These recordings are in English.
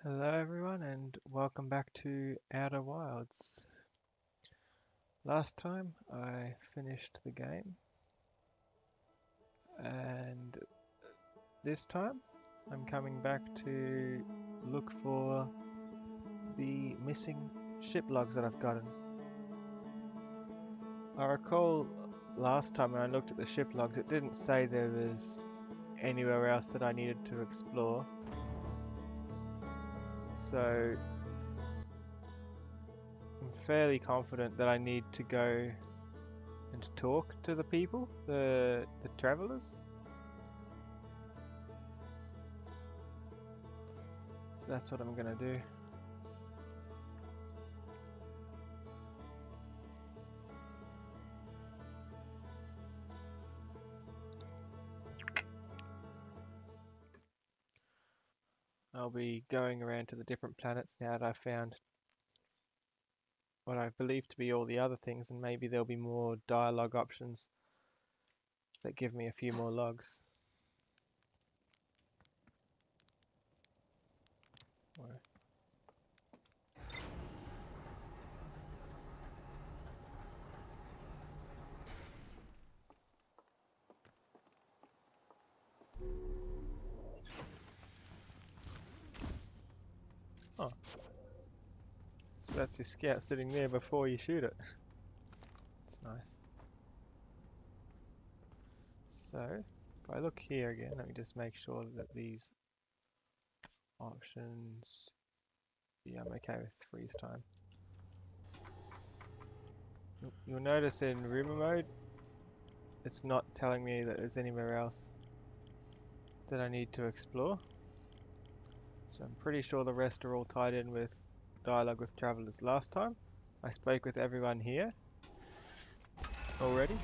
Hello everyone and welcome back to Outer Wilds. Last time I finished the game and this time I'm coming back to look for the missing ship logs that I've gotten. I recall last time when I looked at the ship logs it didn't say there was anywhere else that I needed to explore. So I'm fairly confident that I need to go and talk to the people, the travelers. That's what I'm gonna do. I'll be going around to the different planets now that I've found what I believe to be all the other things, and maybe there'll be more dialogue options that give me a few more logs. Oh, so that's your scout sitting there before you shoot it. It's nice. So, if I look here again, let me just make sure that these options... Yeah, I'm okay with freeze time. You'll notice in rumor mode, it's not telling me that there's anywhere else that I need to explore. So I'm pretty sure the rest are all tied in with dialogue with travelers. Last time I spoke with everyone here already.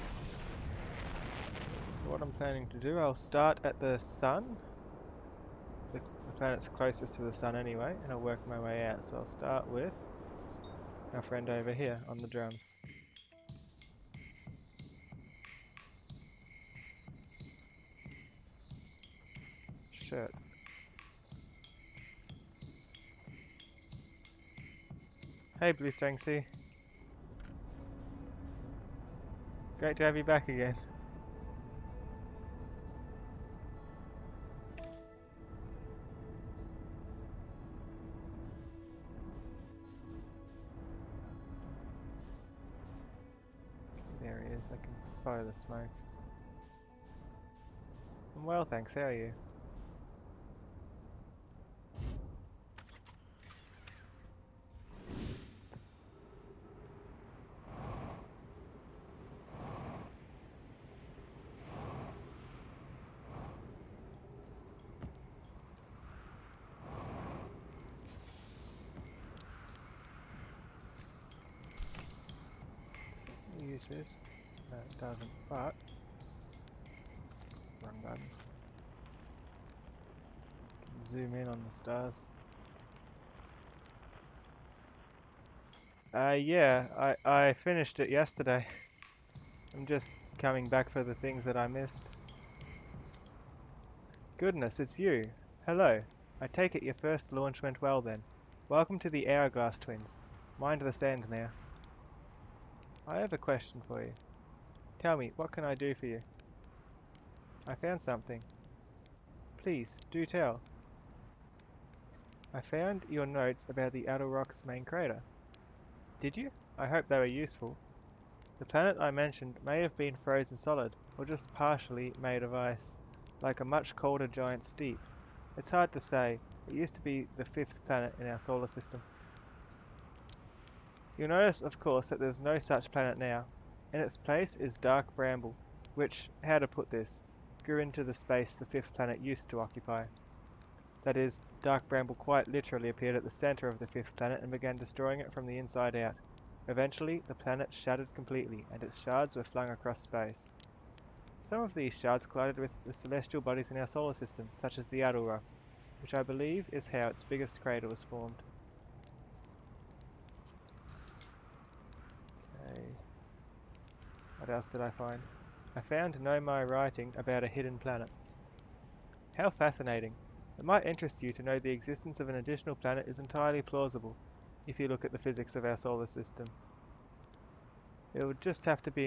So what I'm planning to do, I'll start at the sun. The planet's closest to the sun anyway, and I'll work my way out. So I'll start with our friend over here on the drums. Shirt. Hey Blue Stang Sea. Great to have you back again. There he is, I can follow the smoke. I'm well, thanks, how are you? Use this. No, it doesn't, but... Wrong button. Zoom in on the stars. Yeah, I finished it yesterday. I'm just coming back for the things that I missed. Goodness, it's you. Hello. I take it your first launch went well then. Welcome to the Hourglass Twins. Mind the sand now. I have a question for you. Tell me, what can I do for you? I found something. Please, do tell. I found your notes about the Outer Rock's main crater. Did you? I hope they were useful. The planet I mentioned may have been frozen solid, or just partially made of ice, like a much colder giant steep. It's hard to say. It used to be the fifth planet in our solar system. You'll notice, of course, that there's no such planet now. In its place is dark bramble, which, how to put this, grew into the space the fifth planet used to occupy. That is, dark bramble quite literally appeared at the center of the fifth planet and began destroying it from the inside out. Eventually, the planet shattered completely, and its shards were flung across space. Some of these shards collided with the celestial bodies in our solar system, such as the Outer Rock, which I believe is how its biggest crater was formed. Okay. What else did I find? I found Nomai writing about a hidden planet. How fascinating. It might interest you to know the existence of an additional planet is entirely plausible, if you look at the physics of our solar system. It would just have to be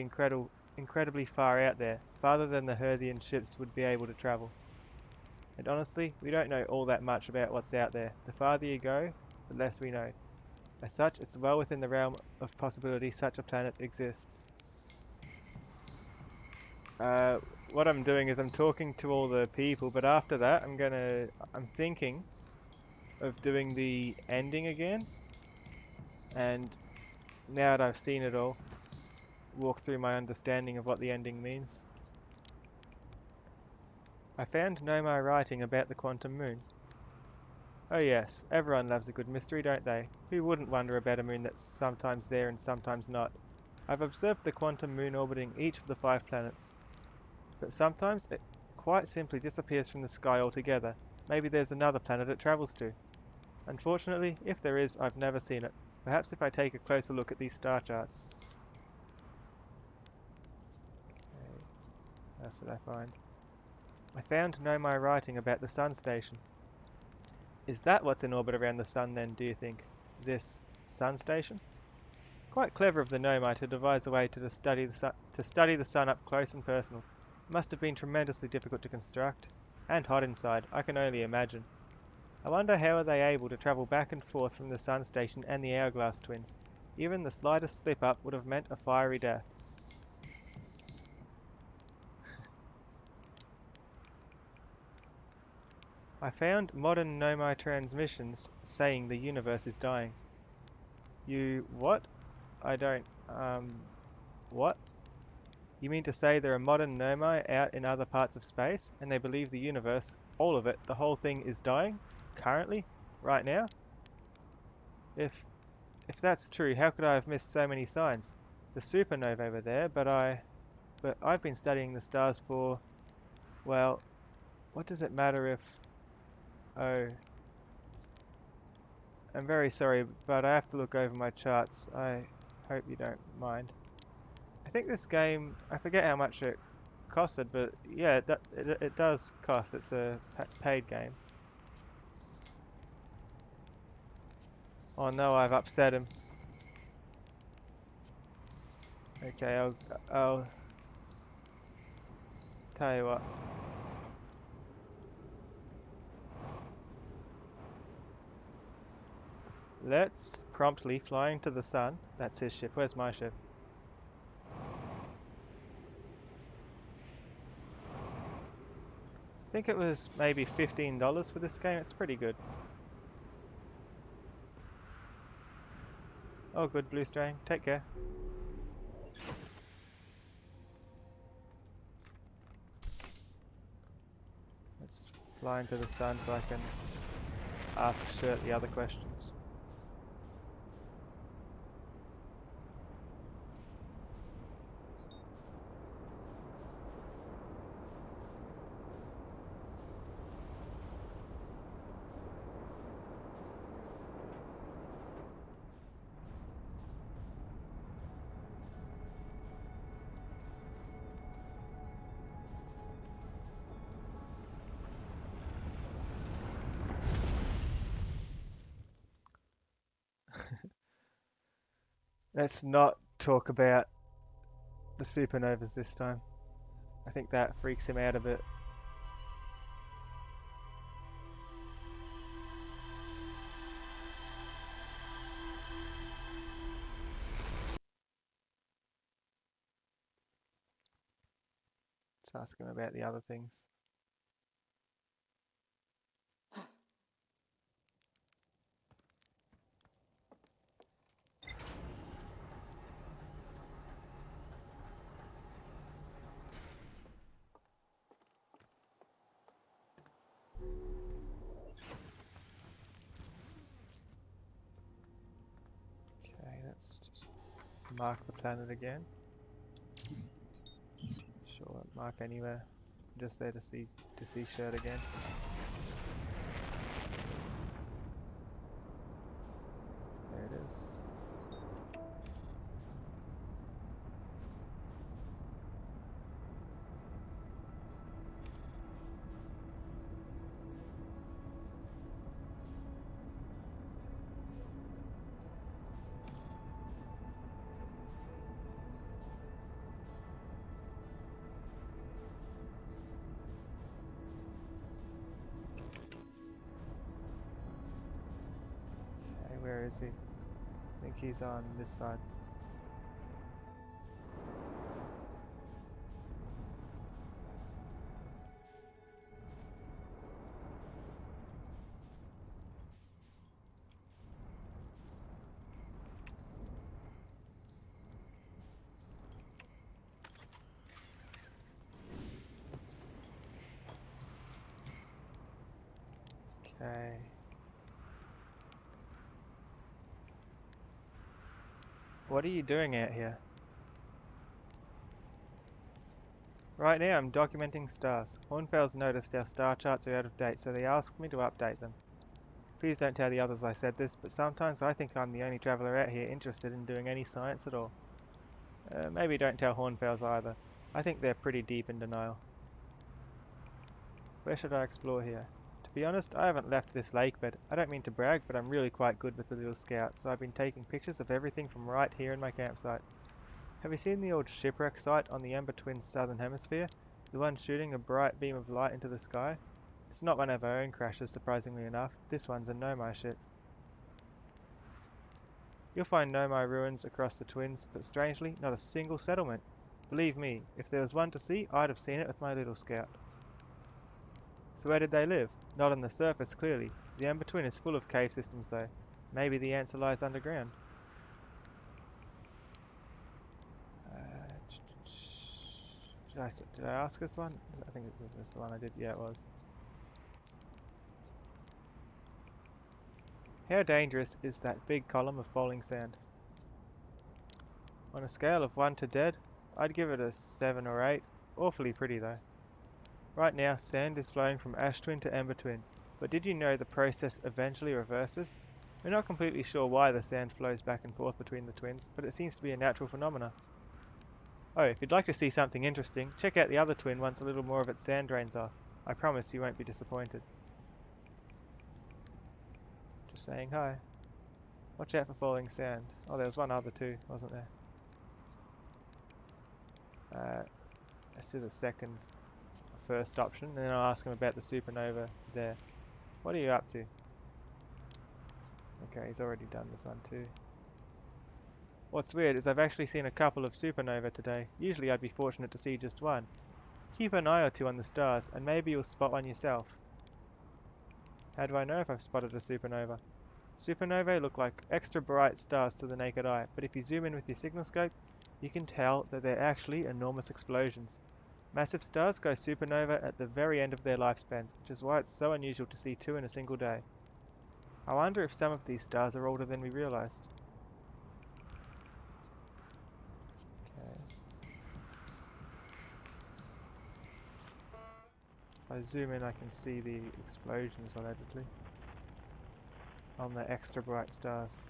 incredibly far out there, farther than the Herthian ships would be able to travel. And honestly, we don't know all that much about what's out there. The farther you go, the less we know. As such, it's well within the realm of possibility such a planet exists. What I'm doing is I'm talking to all the people, but after that I'm thinking of doing the ending again, and now that I've seen it all, walk through my understanding of what the ending means. I found Nomai writing about the quantum moon. Oh yes, everyone loves a good mystery, don't they? Who wouldn't wonder about a moon that's sometimes there and sometimes not? I've observed the quantum moon orbiting each of the 5 planets, but sometimes it quite simply disappears from the sky altogether. Maybe there's another planet it travels to. Unfortunately, if there is, I've never seen it. Perhaps if I take a closer look at these star charts. Okay, that's what I find. I found Nomai writing about the sun station. Is that what's in orbit around the sun then, do you think? This sun station? Quite clever of the Nomai to devise a way to study the sun up close and personal. It must have been tremendously difficult to construct. And hot inside, I can only imagine. I wonder how are they able to travel back and forth from the sun station and the hourglass twins. Even the slightest slip up would have meant a fiery death. I found modern Nomai transmissions saying the universe is dying. You what? I don't, what? You mean to say there are modern Nomai out in other parts of space, and they believe the universe, all of it, the whole thing is dying? Currently? Right now? If that's true, how could I have missed so many signs? The supernova over there, but I've been studying the stars for, well, what does it matter if, oh, I'm very sorry, but I have to look over my charts. I hope you don't mind. I think this game, I forget how much it costed, but yeah, it does cost. It's a paid game. Oh no, I've upset him. Okay, I'll tell you what. Let's promptly fly into the sun. That's his ship. Where's my ship? I think it was maybe $15 for this game. It's pretty good. Oh, good, Blue String. Take care. Let's fly into the sun so I can ask Shirt the other questions. Let's not talk about the supernovas this time. I think that freaks him out a bit. Let's ask him about the other things. Okay, let's just mark the planet again. Sure, mark anywhere. Just there to see Shirt again. There it is. is he? I think he's on this side. Okay. What are you doing out here? Right now I'm documenting stars. Hornfels noticed our star charts are out of date, so they asked me to update them. Please don't tell the others I said this, but sometimes I think I'm the only traveller out here interested in doing any science at all. Maybe don't tell Hornfels either. I think they're pretty deep in denial. Where should I explore here? To be honest, I haven't left this lake bed. I don't mean to brag, but I'm really quite good with the little scout, so I've been taking pictures of everything from right here in my campsite. Have you seen the old shipwreck site on the Ember Twins' southern hemisphere? The one shooting a bright beam of light into the sky? It's not one of our own crashes, surprisingly enough. This one's a Nomai ship. You'll find Nomai ruins across the Twins, but strangely, not a single settlement. Believe me, if there was one to see, I'd have seen it with my little scout. So where did they live? Not on the surface, clearly. The Ember Twin is full of cave systems, though. Maybe the answer lies underground. Did I ask this one? I think this was the one I did. Yeah, it was. How dangerous is that big column of falling sand? On a scale of 1 to dead, I'd give it a 7 or 8. Awfully pretty though. Right now, sand is flowing from Ash Twin to Ember Twin, but did you know the process eventually reverses? We're not completely sure why the sand flows back and forth between the twins, but it seems to be a natural phenomenon. Oh, if you'd like to see something interesting, check out the other twin once a little more of its sand drains off. I promise you won't be disappointed. Just saying hi. Watch out for falling sand. Oh, there was one other too, wasn't there? Let's do the first option, and then I'll ask him about the supernova there. What are you up to? Okay, he's already done this one too. What's weird is I've actually seen a couple of supernova today. Usually I'd be fortunate to see just one. Keep an eye or two on the stars, and maybe you'll spot one yourself. How do I know if I've spotted a supernova? Supernovae look like extra bright stars to the naked eye, but if you zoom in with your signal scope, you can tell that they're actually enormous explosions. Massive stars go supernova at the very end of their lifespans, which is why it's so unusual to see two in a single day. I wonder if some of these stars are older than we realized. Okay. If I zoom in, I can see the explosions allegedly on the extra bright stars.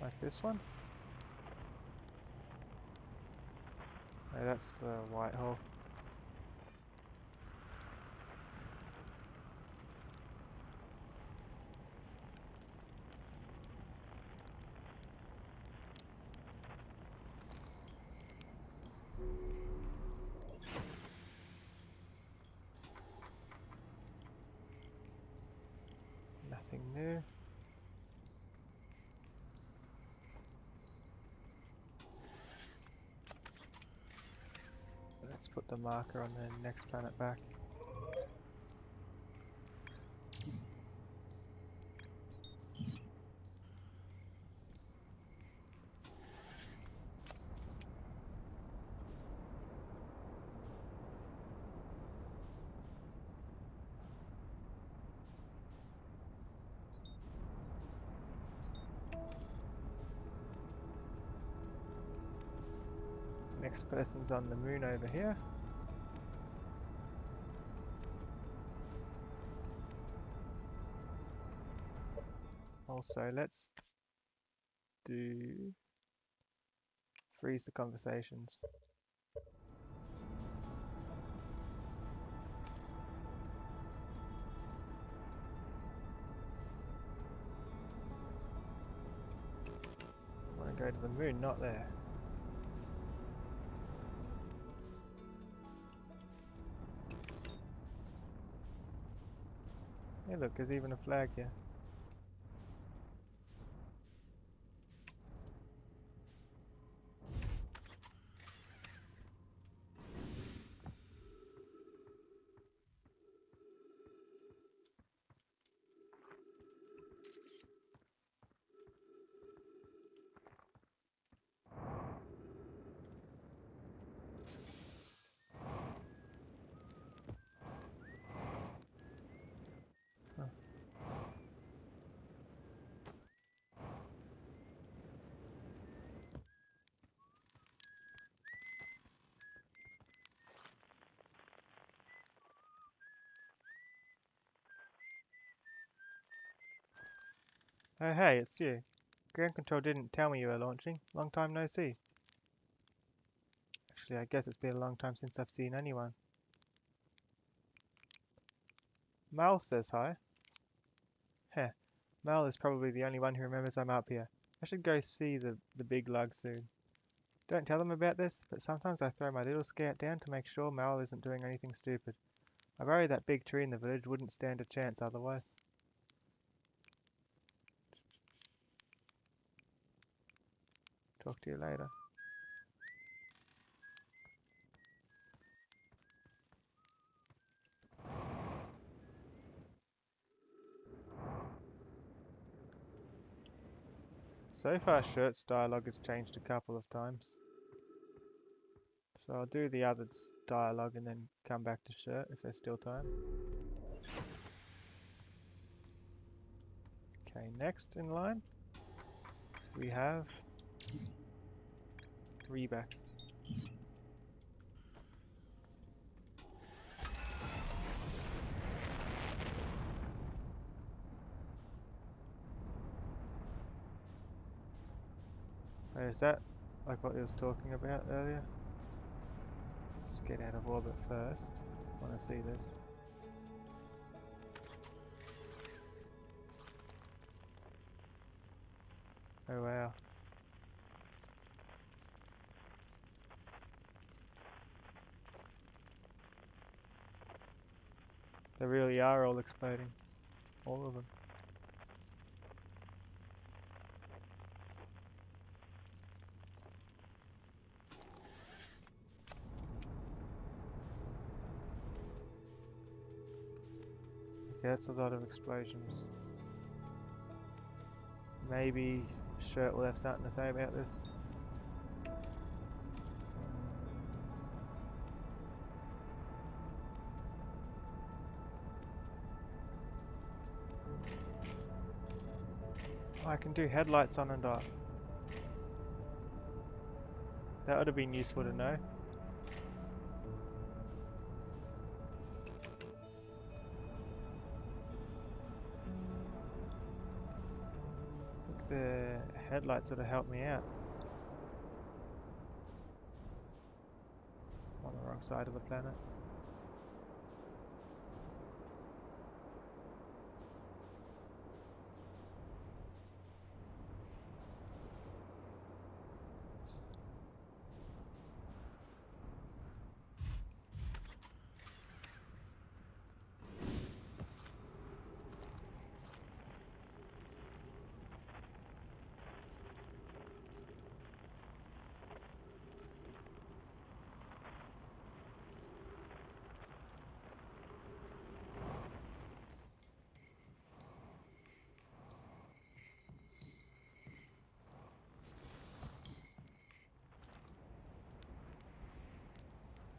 Like this one? No, that's the white hole. Nothing new. Let's put the marker on the next planet back. Next person's on the moon over here. Also, let's do freeze the conversations. moon not there. Hey look, there's even a flag here. Huh. Oh hey, it's you. Ground control didn't tell me you were launching. Long time no see. Actually, I guess it's been a long time since I've seen anyone. Mal says hi. Heh, Mal is probably the only one who remembers I'm up here. I should go see the big lug soon. Don't tell them about this, but sometimes I throw my little scout down to make sure Mal isn't doing anything stupid. I worry that big tree in the village wouldn't stand a chance otherwise. Talk to you later. So far, Shirt's dialogue has changed a couple of times. So I'll do the other dialogue and then come back to Shirt if there's still time. Okay, next in line we have Reba. Oh, is that like what he was talking about earlier? Let's get out of orbit first. I want to see this. Oh wow. They really are all exploding. All of them. Okay, that's a lot of explosions. Maybe Shirt will have something to say about this. Oh, I can do headlights on and off. That would have been useful to know. I think the headlights would have helped me out. On the wrong side of the planet.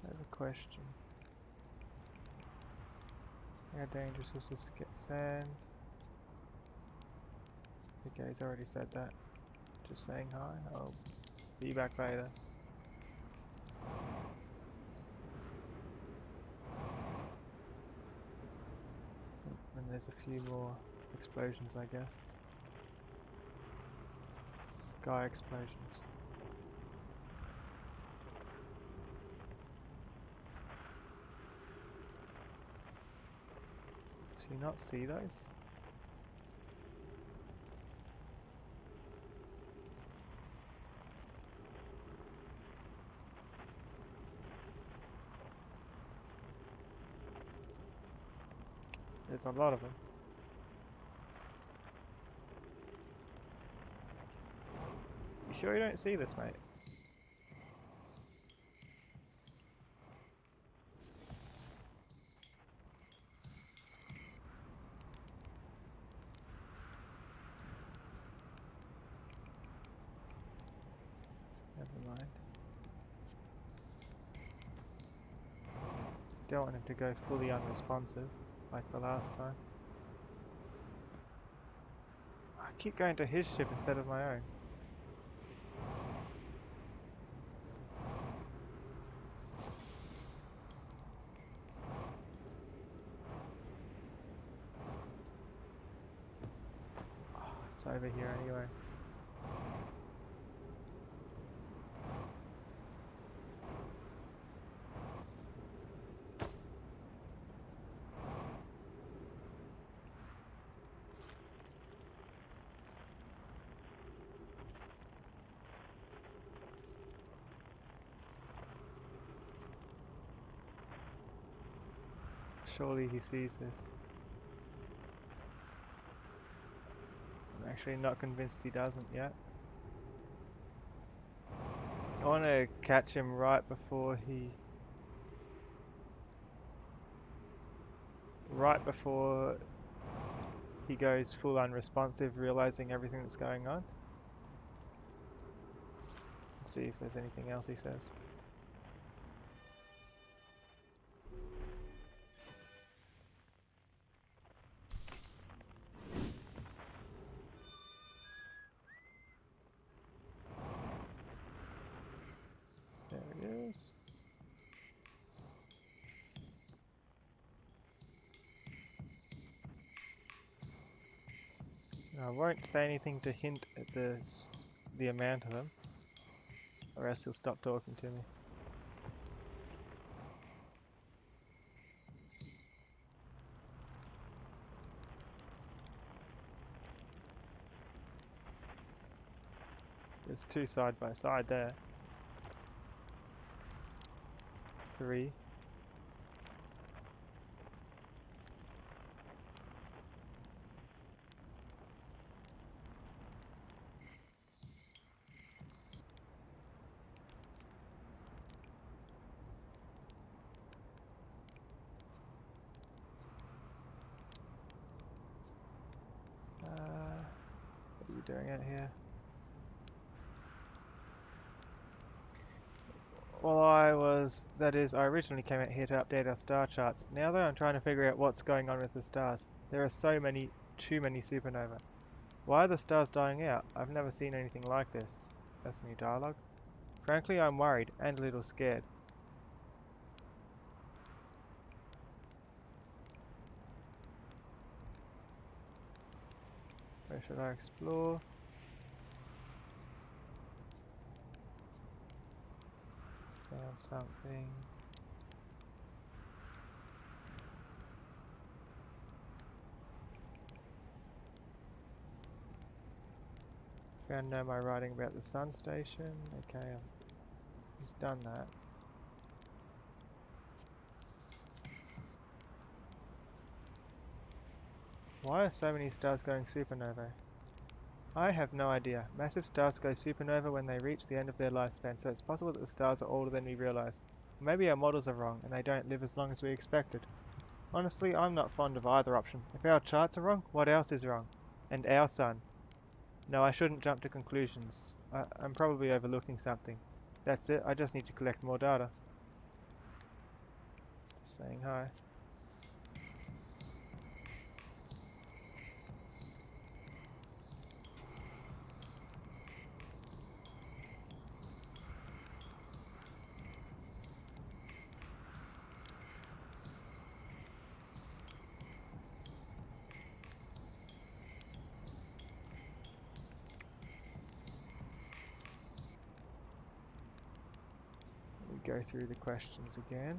I have a question. How dangerous is this to get sand? Okay, he's already said that. Just saying hi. I'll be back later. And there's a few more explosions, I guess. Sky explosions. Do you not see those? There's a lot of them. You sure you don't see this, mate? Never mind. Don't want him to go fully unresponsive, like the last time. I keep going to his ship instead of my own. Oh, it's over here anyway. Surely he sees this. I'm actually not convinced he doesn't yet. I want to catch him right before he goes full unresponsive, realizing everything that's going on. See if there's anything else he says. There it is. I won't say anything to hint at the amount of them, or else he'll stop talking to me. There's two side by side there. 3. What are you doing out here? Well, I originally came out here to update our star charts. Now though, I'm trying to figure out what's going on with the stars. There are too many supernovae. Why are the stars dying out? I've never seen anything like this. That's new dialogue. Frankly, I'm worried and a little scared. Where should I explore? Found something. Found my writing about the sun station. Okay, he's done that. Why are so many stars going supernovae? I have no idea. Massive stars go supernova when they reach the end of their lifespan, so it's possible that the stars are older than we realize. Or maybe our models are wrong, and they don't live as long as we expected. Honestly, I'm not fond of either option. If our charts are wrong, what else is wrong? And our sun. No, I shouldn't jump to conclusions. I'm probably overlooking something. That's it, I just need to collect more data. Saying hi. Go through the questions again.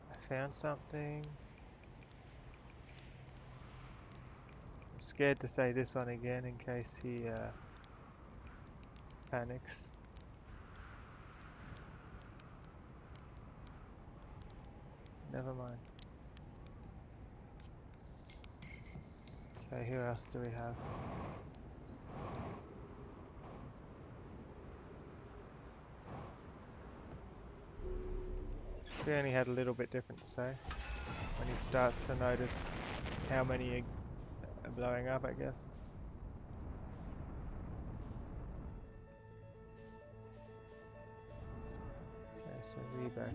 I found something. I'm scared to say this one again in case he panics. Never mind. Okay, who else do we have? So he only had a little bit different to say when he starts to notice how many are blowing up, I guess. Okay, so Rebo.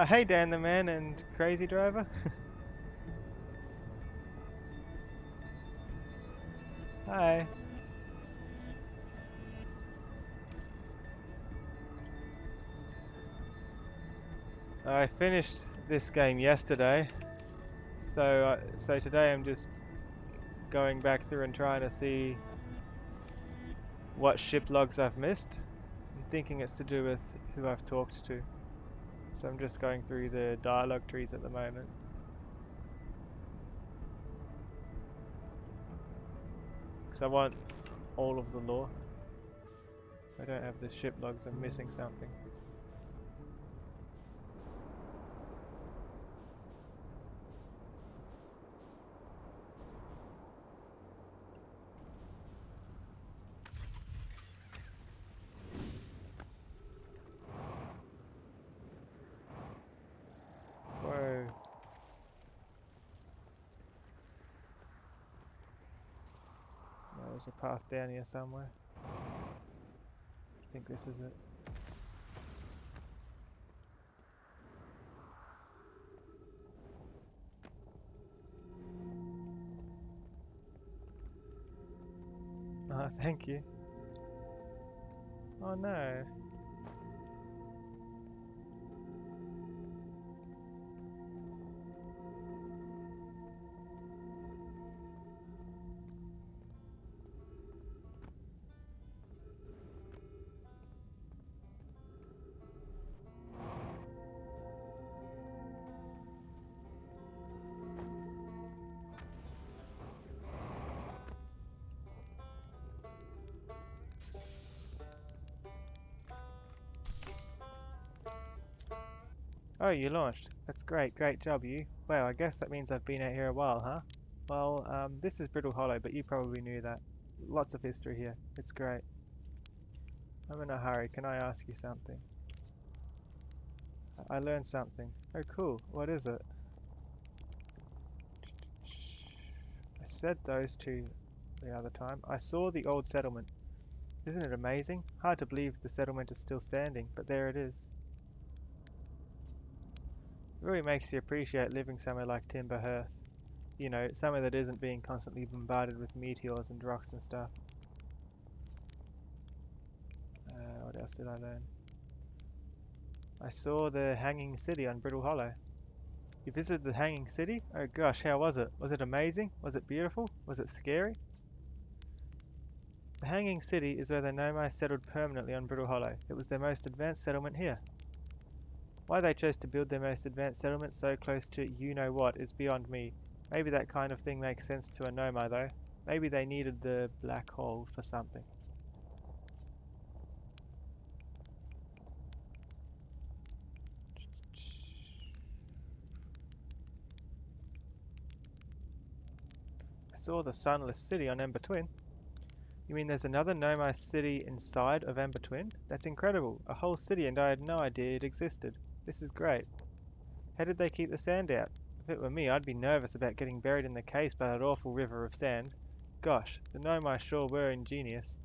Hey Dan the Man and Crazy Driver. Hi. I finished this game yesterday, so today I'm just going back through and trying to see what ship logs I've missed. I'm thinking it's to do with who I've talked to. So I'm just going through the dialogue trees at the moment. Because I want all of the lore. If I don't have the ship logs, I'm missing something. Whoa. There's a path down here somewhere. I think this is it. Oh, thank you. Oh no. Oh, you launched. That's great. Great job, you. Well, I guess that means I've been out here a while, huh? Well, this is Brittle Hollow, but you probably knew that. Lots of history here. It's great. I'm in a hurry. Can I ask you something? I learned something. Oh, cool. What is it? I said those two the other time. I saw the old settlement. Isn't it amazing? Hard to believe the settlement is still standing, but there it is. It really makes you appreciate living somewhere like Timber Hearth. You know, somewhere that isn't being constantly bombarded with meteors and rocks and stuff. What else did I learn? I saw the Hanging City on Brittle Hollow. You visited the Hanging City? Oh gosh, how was it? Was it amazing? Was it beautiful? Was it scary? The Hanging City is where the Nomai settled permanently on Brittle Hollow. It was their most advanced settlement here. Why they chose to build their most advanced settlement so close to you-know-what is beyond me. Maybe that kind of thing makes sense to a Nomai though. Maybe they needed the black hole for something. I saw the Sunless City on Ember Twin. You mean there's another Nomai city inside of Ember Twin? That's incredible. A whole city and I had no idea it existed. This is great. How did they keep the sand out? If it were me, I'd be nervous about getting buried in the case by that awful river of sand. Gosh, the Nomai sure were ingenious.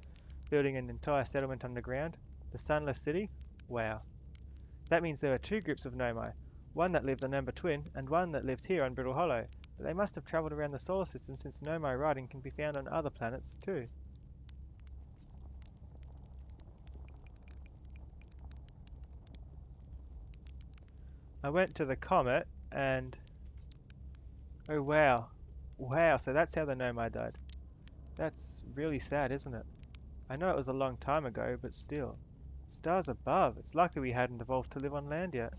Building an entire settlement underground. The Sunless City? Wow. That means there were two groups of Nomai. One that lived on Ember Twin, and one that lived here on Brittle Hollow. But they must have travelled around the solar system since Nomai writing can be found on other planets too. I went to the comet and... Oh wow. Wow, so that's how the Nomai died. That's really sad, isn't it? I know it was a long time ago, but still. Stars above. It's lucky we hadn't evolved to live on land yet.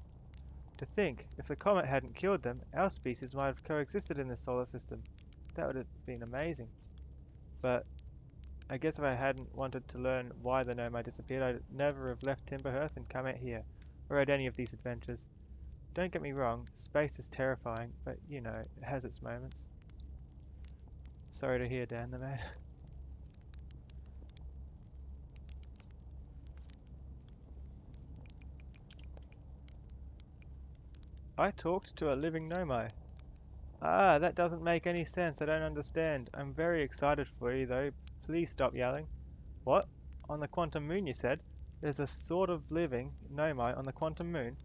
To think, if the comet hadn't killed them, our species might have coexisted in this solar system. That would have been amazing. But I guess if I hadn't wanted to learn why the Nomai disappeared, I'd never have left Timberhearth and come out here, or had any of these adventures. Don't get me wrong, space is terrifying, but you know, it has its moments. Sorry to hear, Dan the man. I talked to a living Nomai. Ah, that doesn't make any sense. I don't understand. I'm very excited for you, though. Please stop yelling. What? On the quantum moon, you said? There's a sort of living Nomai on the quantum moon?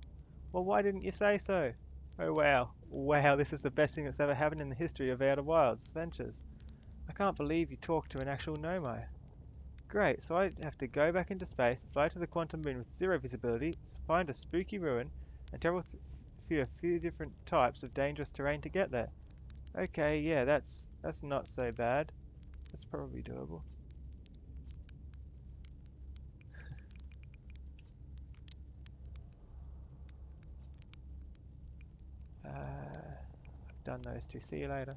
Well, why didn't you say so? Oh, wow. Wow, this is the best thing that's ever happened in the history of Outer Wilds ventures. I can't believe you talked to an actual Nomai. Great, so I have to go back into space, fly to the quantum moon with zero visibility, find a spooky ruin, and travel through a few different types of dangerous terrain to get there. Okay, yeah, that's not so bad. That's probably doable. I've done those two. See you later.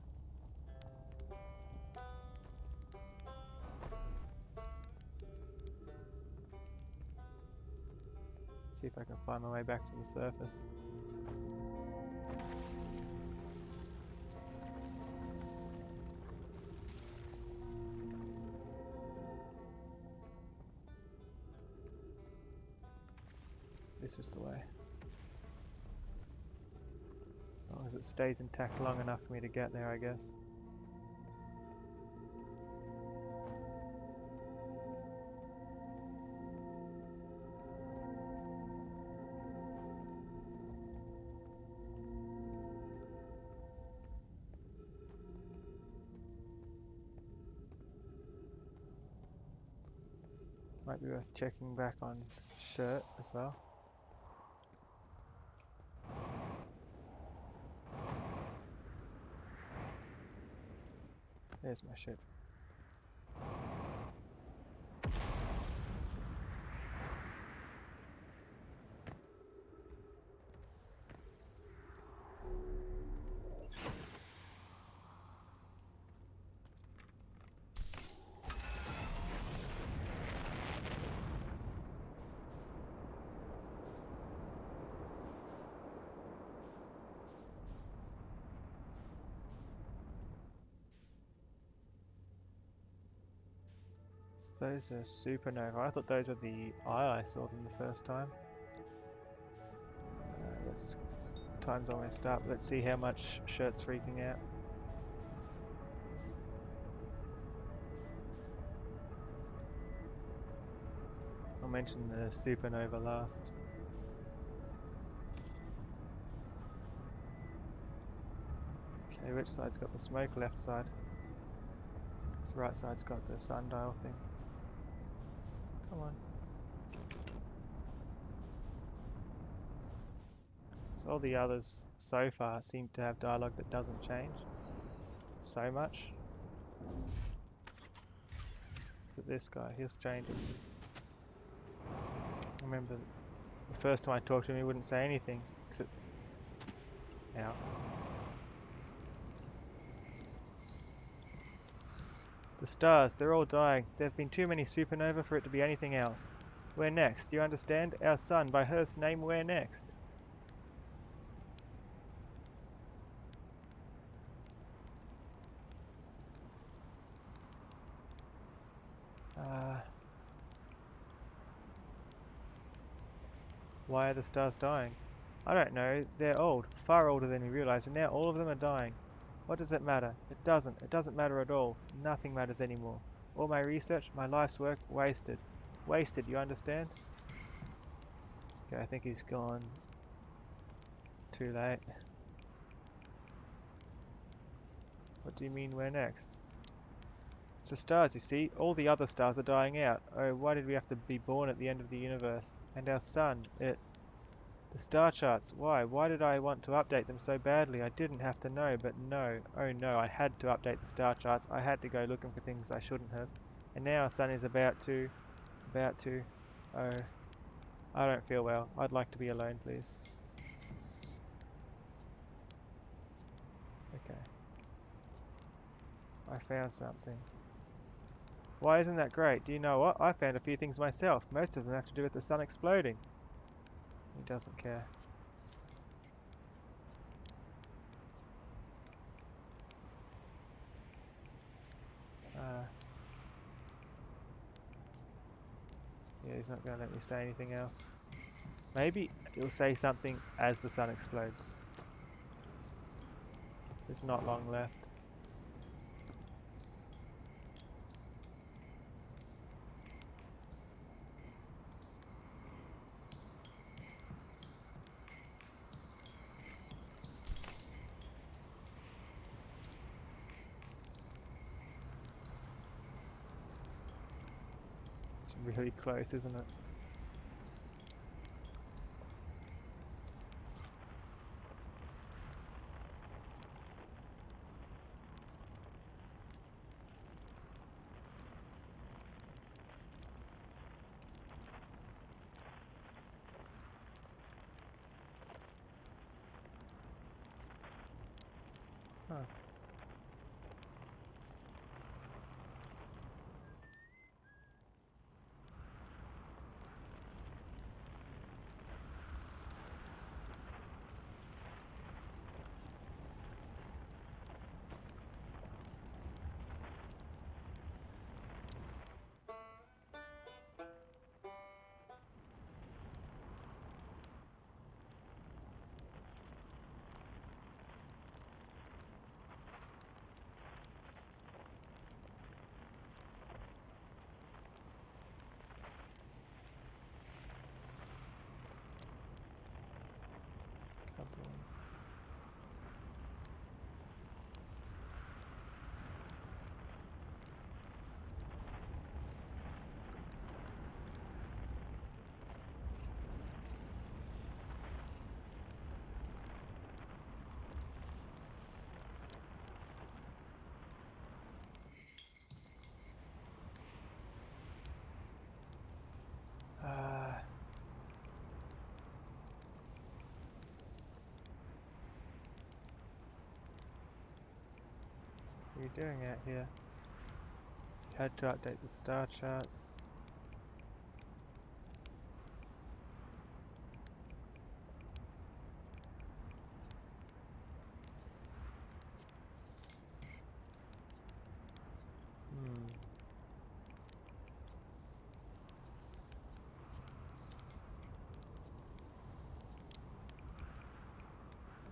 See if I can find my way back to the surface. This is the way. As long as it stays intact long enough for me to get there, I guess. Might be worth checking back on shirt as well. There's my ship. Those are supernova. I thought those are the eye I saw them the first time. Time's almost up. Let's see how much shirt's freaking out. I'll mention the supernova last. Okay, which side's got the smoke? Left side. The right side's got the sundial thing. Come on. So all the others so far seem to have dialogue that doesn't change so much. But this guy, his changes. I remember the first time I talked to him, he wouldn't say anything. Except... Ow. The stars, they're all dying. There have been too many supernova for it to be anything else. We're next, you understand? Our sun, by Earth's name, we're next. Why are the stars dying? I don't know. They're old, far older than we realize, and now all of them are dying. What does it matter? It doesn't. It doesn't matter at all. Nothing matters anymore. All my research, my life's work, wasted. Wasted, you understand? Okay, I think he's gone. Too late. What do you mean we're next? It's the stars, you see. All the other stars are dying out. Oh, why did we have to be born at the end of the universe? And our sun, the star charts, why? Why did I want to update them so badly? I didn't have to know, but no. Oh no, I had to update the star charts. I had to go looking for things I shouldn't have. And now our sun is about to... Oh, I don't feel well. I'd like to be alone, please. I found something. Why isn't that great? Do you know what? I found a few things myself. Most of them have to do with the sun exploding. He doesn't care. Yeah, he's not going to let me say anything else. Maybe he'll say something as the sun explodes. There's not long left. It's really close, isn't it? Huh. Couple. What are you doing out here? You had to update the star charts.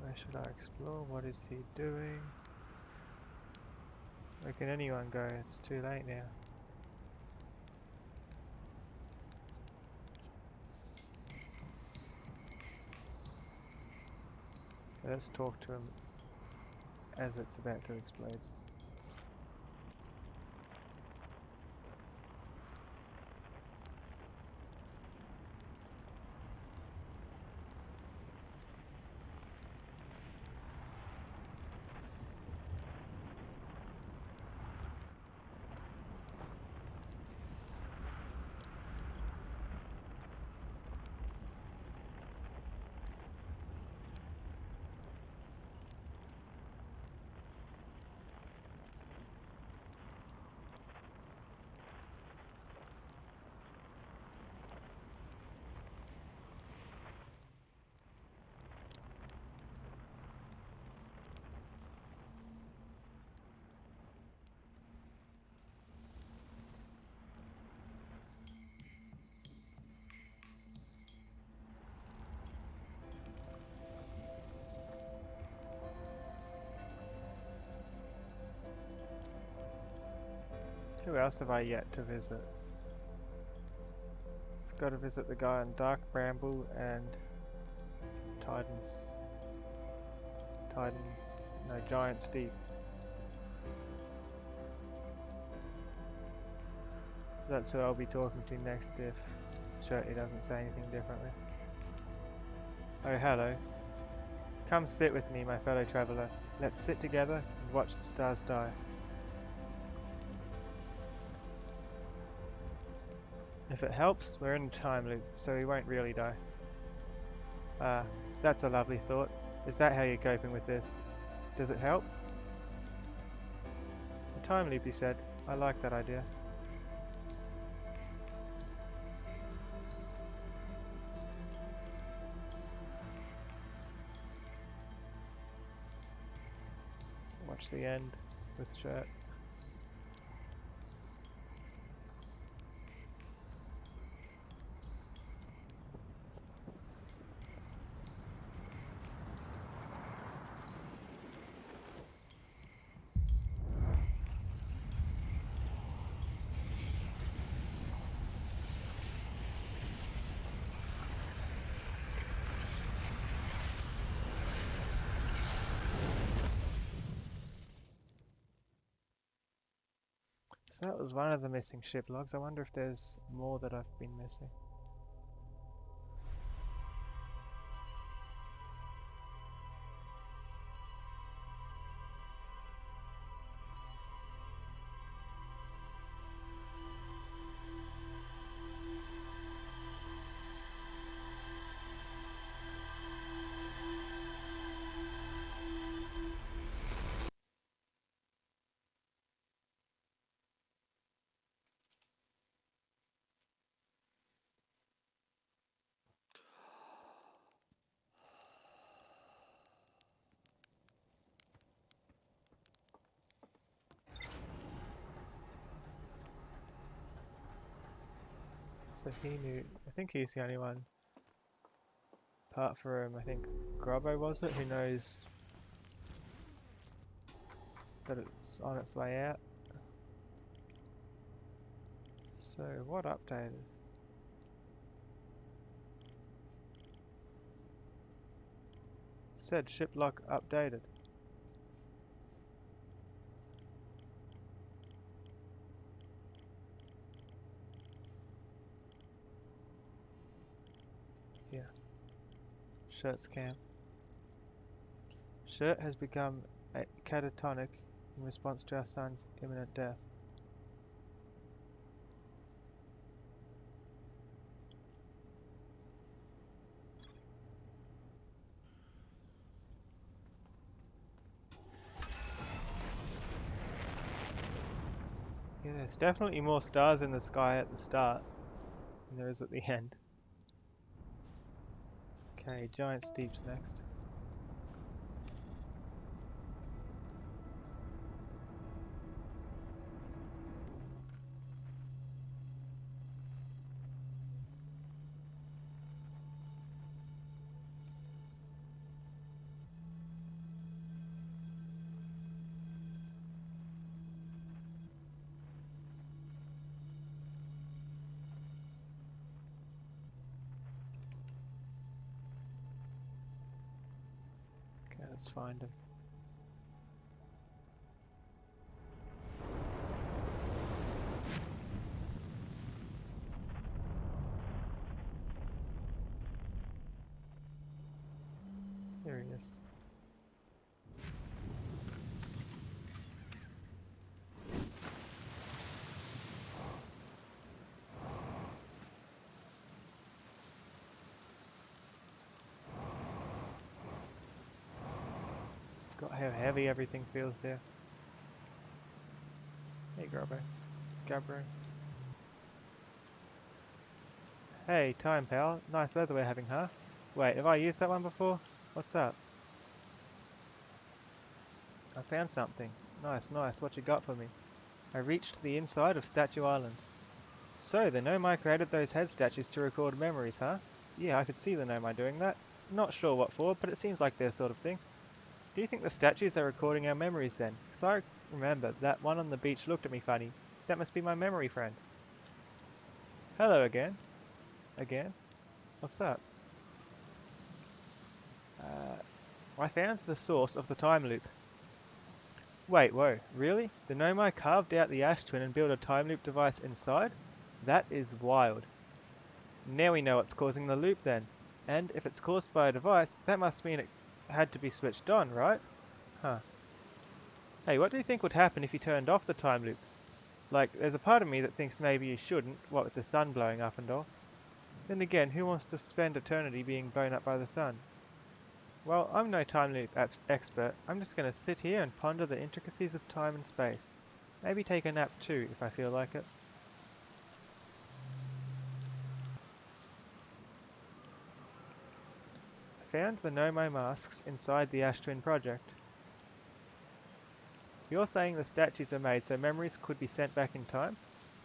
Where should I explore? What is he doing? Where can anyone go? It's too late now. Let's talk to him as it's about to explode. Who else have I yet to visit? I've got to visit the guy on Dark Bramble and Giant Steep. That's who I'll be talking to next if Shirley doesn't say anything differently. Oh, hello. Come sit with me, my fellow traveller. Let's sit together and watch the stars die. If it helps, we're in a time loop, so we won't really die. Ah, that's a lovely thought. Is that how you're coping with this? Does it help? The time loop, you said. I like that idea. Watch the end with shirt. So that was one of the missing ship logs. I wonder if there's more that I've been missing. So he knew. I think he's the only one, apart from I think Grobbo was it, who knows that it's on its way out. So what updated? Said ship lock updated. Yeah. Shirt's camp. Shirt has become catatonic in response to our son's imminent death. Yeah, there's definitely more stars in the sky at the start than there is at the end. Okay, giant steeps next. Okay, let's find him. Here he is. Got how heavy everything feels there. Hey, Gabro. Hey, time pal. Nice weather we're having, huh? Wait, have I used that one before? What's up? I found something. Nice, nice. What you got for me? I reached the inside of Statue Island. So, the Nomai created those head statues to record memories, huh? Yeah, I could see the Nomai doing that. Not sure what for, but it seems like their sort of thing. Do you think the statues are recording our memories then? 'Cause I remember that one on the beach looked at me funny. That must be my memory friend. Hello again. Again? What's up? I found the source of the time loop. Wait, whoa, really? The Nomai carved out the ash twin and built a time loop device inside? That is wild. Now we know what's causing the loop then. And if it's caused by a device, that must mean it had to be switched on, right? Huh. Hey, what do you think would happen if you turned off the time loop? Like, there's a part of me that thinks maybe you shouldn't, what with the sun blowing up and all. Then again, who wants to spend eternity being blown up by the sun? Well, I'm no time loop expert. I'm just going to sit here and ponder the intricacies of time and space. Maybe take a nap too, if I feel like it. I found the Nomo masks inside the Ash Twin project. You're saying the statues are made so memories could be sent back in time?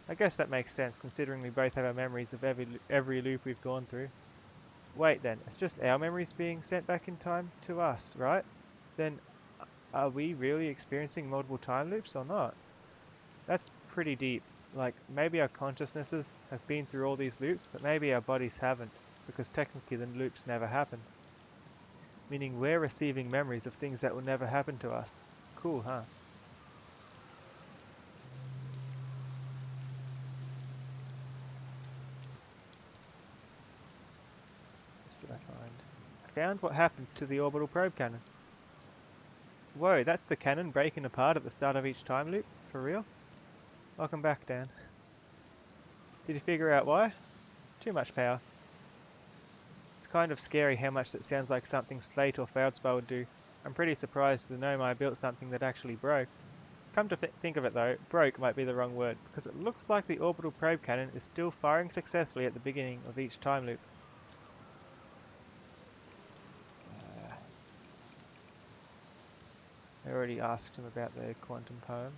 I guess that makes sense, considering we both have our memories of every loop we've gone through. Wait then, it's just our memories being sent back in time to us, right? Then, are we really experiencing multiple time loops or not? That's pretty deep. Like, maybe our consciousnesses have been through all these loops, but maybe our bodies haven't, because technically the loops never happened. Meaning we're receiving memories of things that will never happen to us. Cool, huh? What did I find? I found what happened to the orbital probe cannon. Whoa, that's the cannon breaking apart at the start of each time loop? For real? Welcome back, Dan. Did you figure out why? Too much power. It's kind of scary how much that sounds like something Slate or Feldspar would do. I'm pretty surprised the Nomai built something that actually broke. Come to think of it though, broke might be the wrong word, because it looks like the orbital probe cannon is still firing successfully at the beginning of each time loop. I already asked him about the quantum poem.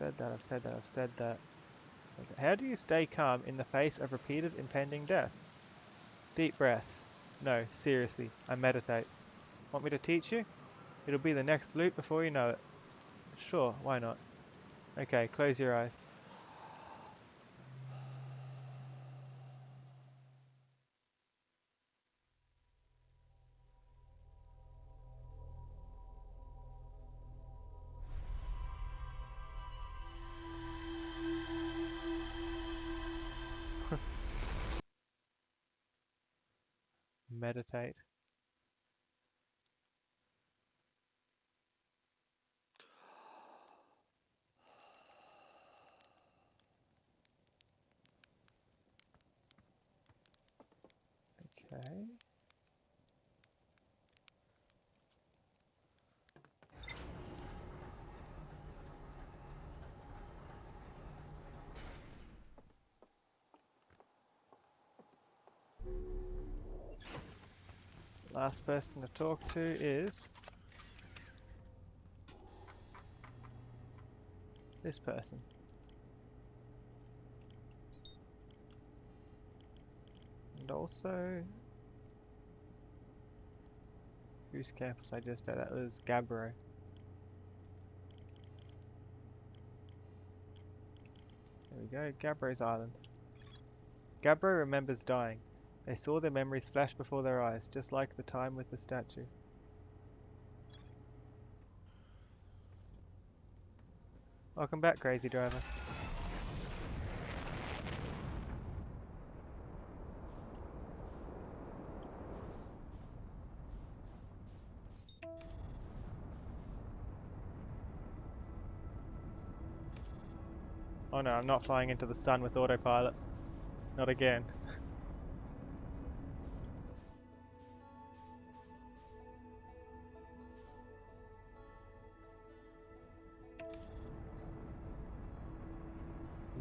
I've said that. How do you stay calm in the face of repeated impending death? Deep breaths. No, seriously, I meditate. Want me to teach you? It'll be the next loop before you know it. Sure, why not? Okay, close your eyes. Meditate. Okay. Last person to talk to is this person. And also, whose campus I just at? That was Gabbro. There we go, Gabbro's island. Gabbro remembers dying. They saw their memories flash before their eyes, just like the time with the statue. Welcome back, crazy driver. Oh no, I'm not flying into the sun with autopilot. Not again.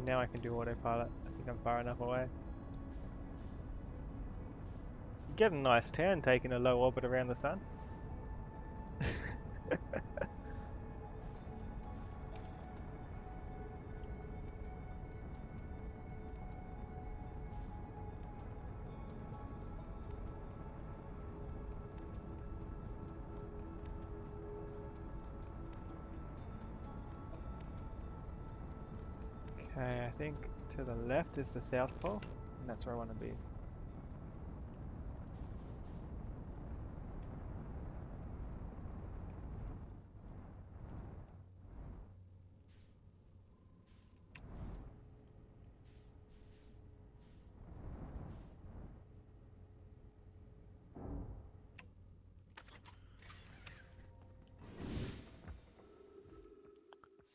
Now I can do autopilot. I think I'm far enough away. You get a nice tan taking a low orbit around the sun. Okay, I think to the left is the South Pole, and that's where I want to be.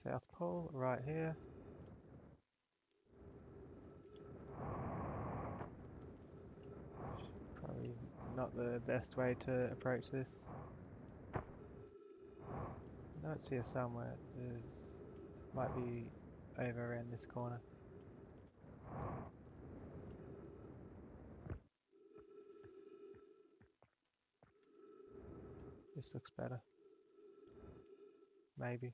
South Pole, right here. Probably not the best way to approach this. I don't see her somewhere. There might be over around this corner. This looks better. Maybe.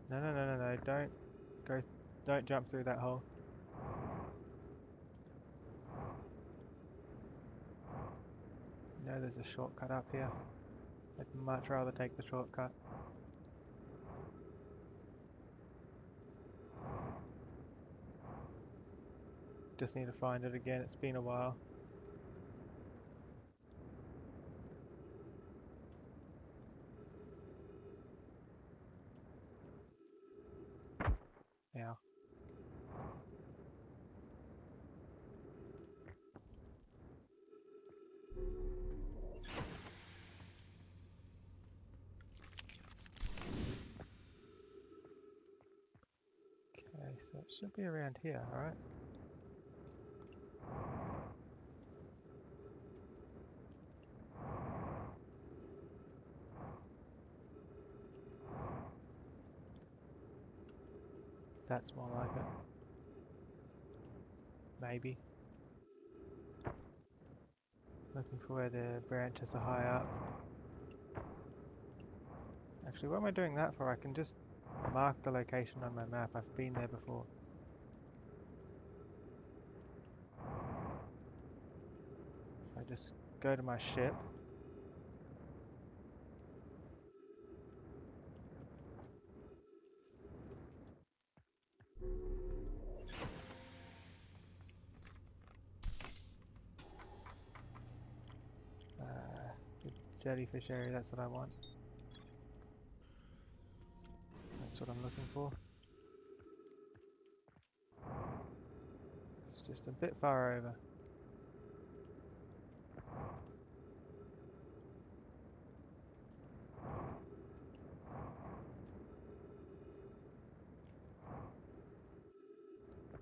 No, don't go, don't jump through that hole. No, there's a shortcut up here. I'd much rather take the shortcut. Just need to find it again, it's been a while. Ow. Okay, so it should be around here, alright? That's more like it. Maybe. Looking for where the branches are high up. Actually, what am I doing that for? I can just mark the location on my map. I've been there before. If I just go to my ship. The jellyfish area, that's what I want. That's what I'm looking for. It's just a bit far over.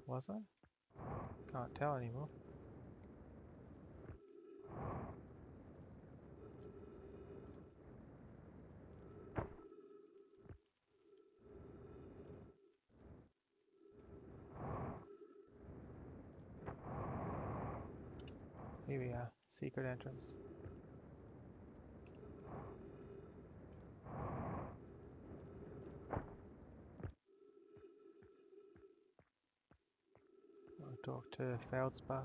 Was I? Can't tell anymore. Here we are, secret entrance. I'll talk to Feldspar.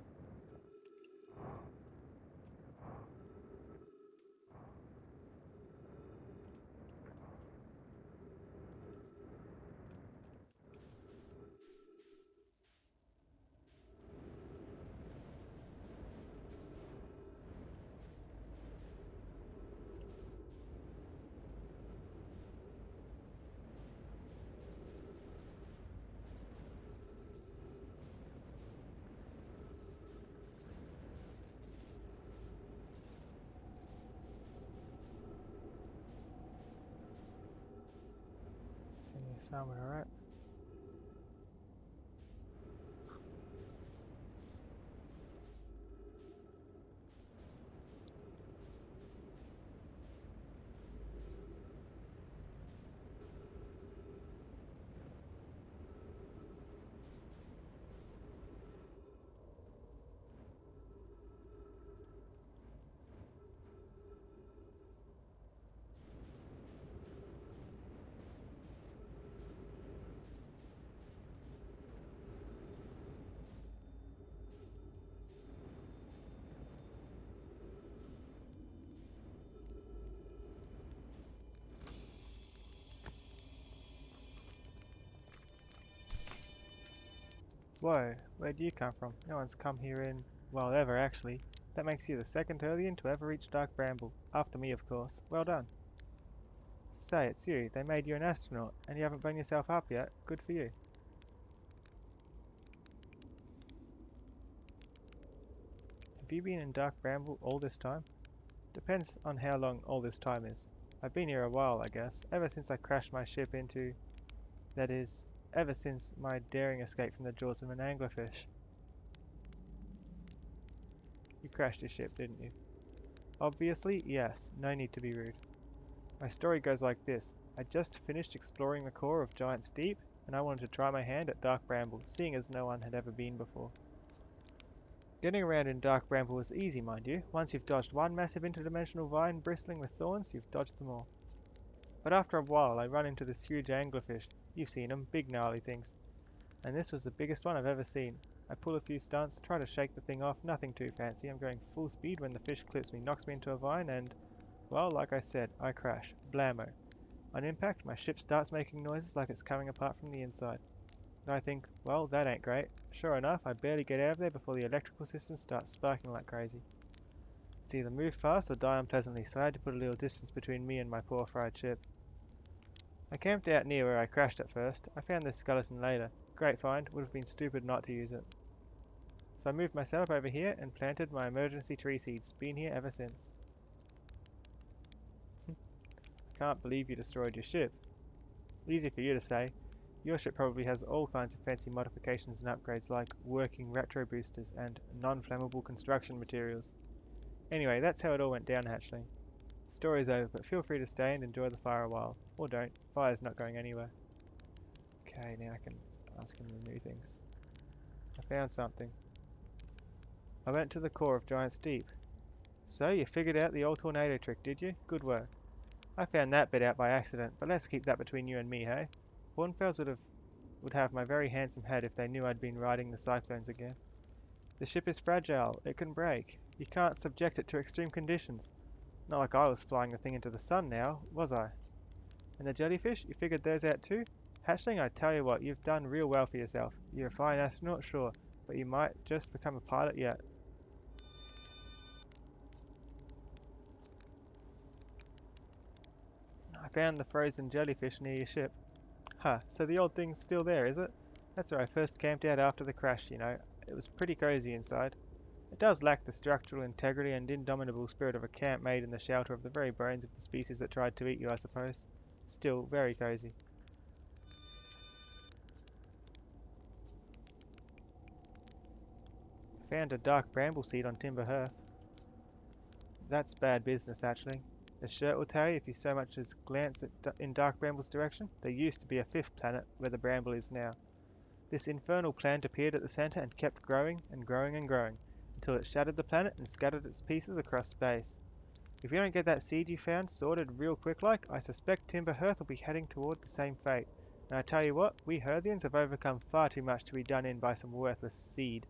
It's in here somewhere, right? Whoa, where'd you come from? No one's come here in, well, ever actually. That makes you the second alien to ever reach Dark Bramble. After me, of course. Well done. Say, it's you. They made you an astronaut, and you haven't blown yourself up yet. Good for you. Have you been in Dark Bramble all this time? Depends on how long all this time is. I've been here a while, I guess. Ever since I crashed my ship into... That is... ever since my daring escape from the jaws of an anglerfish. You crashed your ship, didn't you? Obviously, yes. No need to be rude. My story goes like this. I just finished exploring the core of Giant's Deep, and I wanted to try my hand at Dark Bramble, seeing as no one had ever been before. Getting around in Dark Bramble was easy, mind you. Once you've dodged one massive interdimensional vine bristling with thorns, you've dodged them all. But after a while, I run into this huge anglerfish. You've seen them, big gnarly things. And this was the biggest one I've ever seen. I pull a few stunts, try to shake the thing off, nothing too fancy. I'm going full speed when the fish clips me, knocks me into a vine, and, well, like I said, I crash. Blammo. On impact, my ship starts making noises like it's coming apart from the inside. And I think, well, that ain't great. Sure enough, I barely get out of there before the electrical system starts sparking like crazy. It's either move fast or die unpleasantly, so I had to put a little distance between me and my poor fried ship. I camped out near where I crashed at first. I found this skeleton later. Great find, would have been stupid not to use it. So I moved my setup over here and planted my emergency tree seeds. Been here ever since. Can't believe you destroyed your ship. Easy for you to say. Your ship probably has all kinds of fancy modifications and upgrades like working retro boosters and non-flammable construction materials. Anyway, that's how it all went down, Hatchling. Story's over, but feel free to stay and enjoy the fire a while. Or don't. Fire's not going anywhere. Okay, now I can ask him the new things. I found something. I went to the core of Giant's Deep. So, you figured out the old tornado trick, did you? Good work. I found that bit out by accident, but let's keep that between you and me, hey? Hornfels would have my very handsome head if they knew I'd been riding the cyclones again. The ship is fragile. It can break. You can't subject it to extreme conditions. Not like I was flying the thing into the sun now, was I? And the jellyfish? You figured those out too? Hatchling, I tell you what, you've done real well for yourself. You're a fine astronaut, sure, but you might just become a pilot yet. I found the frozen jellyfish near your ship. Huh, so the old thing's still there, is it? That's where I first camped out after the crash, you know. It was pretty cozy inside. It does lack the structural integrity and indomitable spirit of a camp made in the shelter of the very bones of the species that tried to eat you, I suppose. Still, very cozy. Found a dark bramble seed on Timber Hearth. That's bad business, actually. The shirt will tell you if you so much as glance in Dark Bramble's direction. There used to be a fifth planet where the bramble is now. This infernal plant appeared at the center and kept growing and growing and growing, until it shattered the planet and scattered its pieces across space. If you don't get that seed you found sorted real quick like, I suspect Timber Hearth will be heading toward the same fate. And I tell you what, we Hearthians have overcome far too much to be done in by some worthless seed.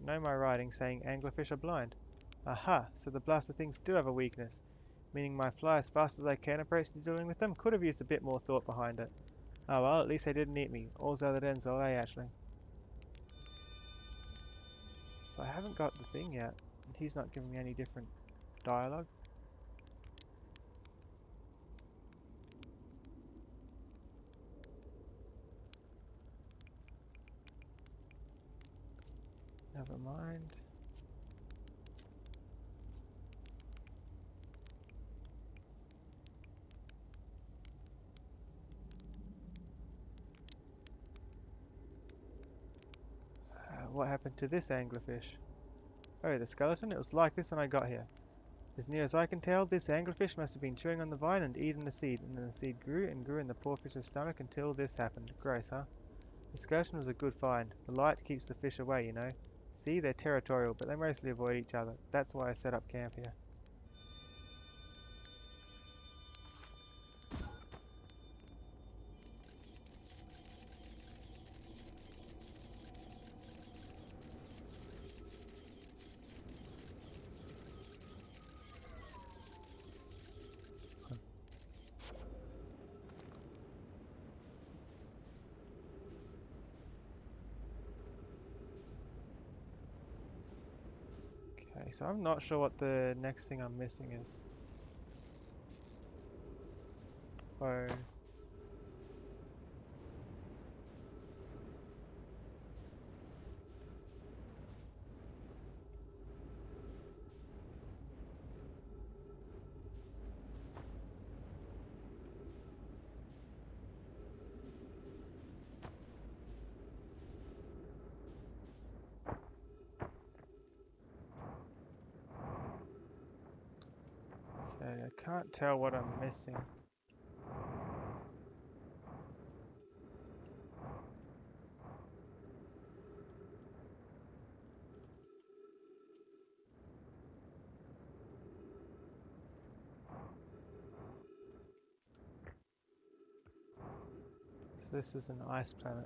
Know my writing saying anglerfish are blind. Aha, so the blaster things do have a weakness, meaning my fly as fast as I can approach to dealing with them could have used a bit more thought behind it. Oh well, at least they didn't eat me. All's other ends all, actually. So I haven't got the thing yet, and he's not giving me any different dialogue. Never mind. What happened to this anglerfish? Oh, the skeleton? It was like this when I got here. As near as I can tell, this anglerfish must have been chewing on the vine and eating the seed, and then the seed grew and grew in the poor fish's stomach until this happened. Gross, huh? The skeleton was a good find. The light keeps the fish away, you know. See, they're territorial, but they mostly avoid each other. That's why I set up camp here. Okay, so I'm not sure what the next thing I'm missing is. Oh. can't tell what I'm missing. So this was an ice planet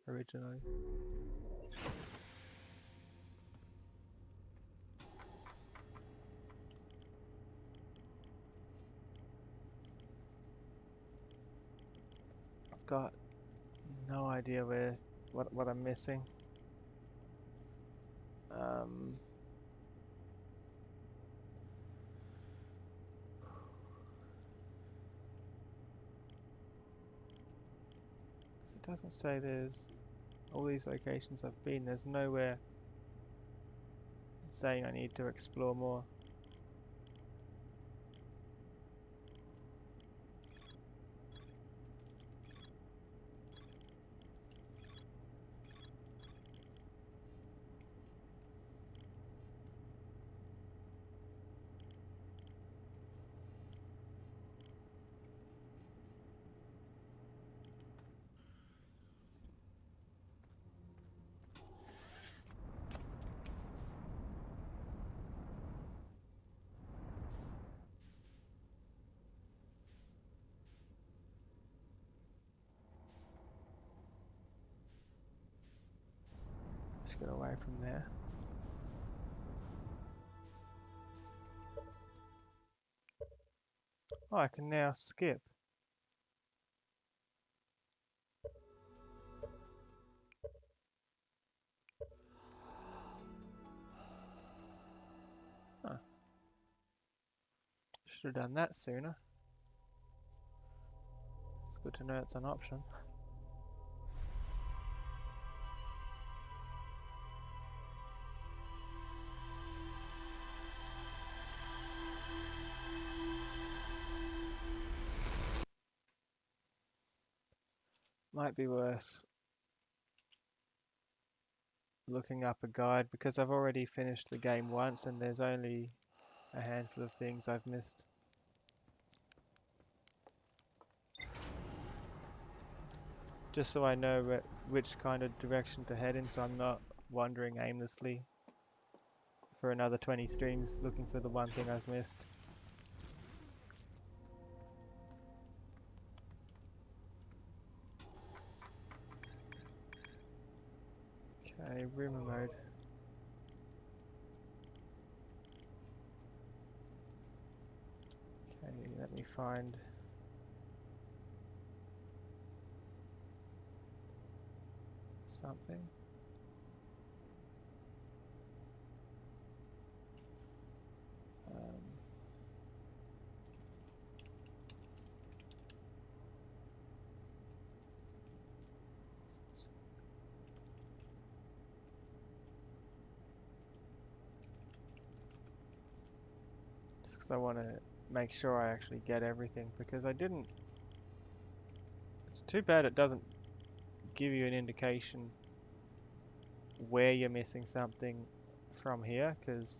originally. I've got no idea what I'm missing. It doesn't say there's all these locations I've been. There's nowhere saying I need to explore more. Let's get away from there. Oh, I can now skip. Huh. Should have done that sooner. It's good to know it's an option. Might be worth looking up a guide because I've already finished the game once and there's only a handful of things I've missed. Just so I know which kind of direction to head in, so I'm not wandering aimlessly for another 20 streams looking for the one thing I've missed. Okay, rumor mode. Okay, let me find something. Just because I want to make sure I actually get everything, because I didn't. It's too bad it doesn't give you an indication where you're missing something from here, because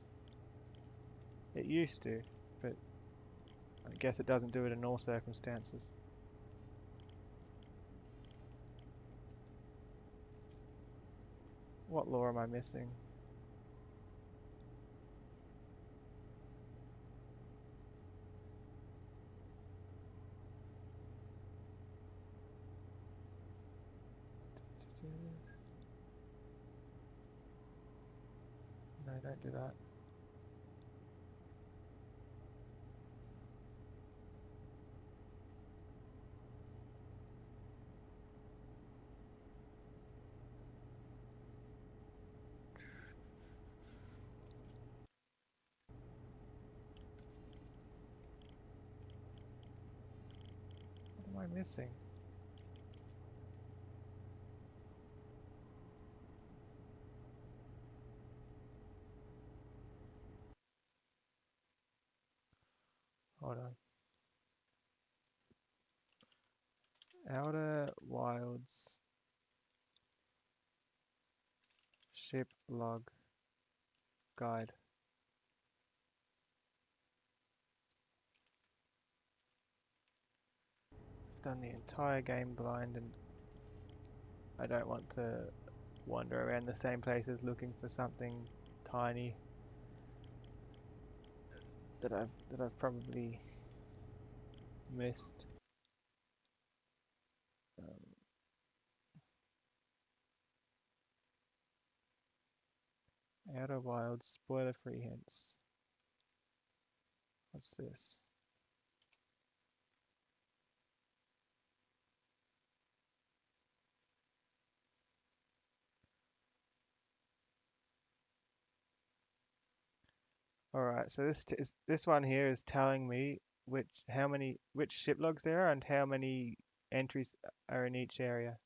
it used to, but I guess it doesn't do it in all circumstances. What law am I missing? No, don't do that. What am I missing? Hold on. Outer Wilds ship log guide. done the entire game blind, and I don't want to wander around the same places looking for something tiny that I've probably missed. Outer Wild spoiler-free hints. What's this? All right, so this one here is telling me which ship logs there are and how many entries are in each area.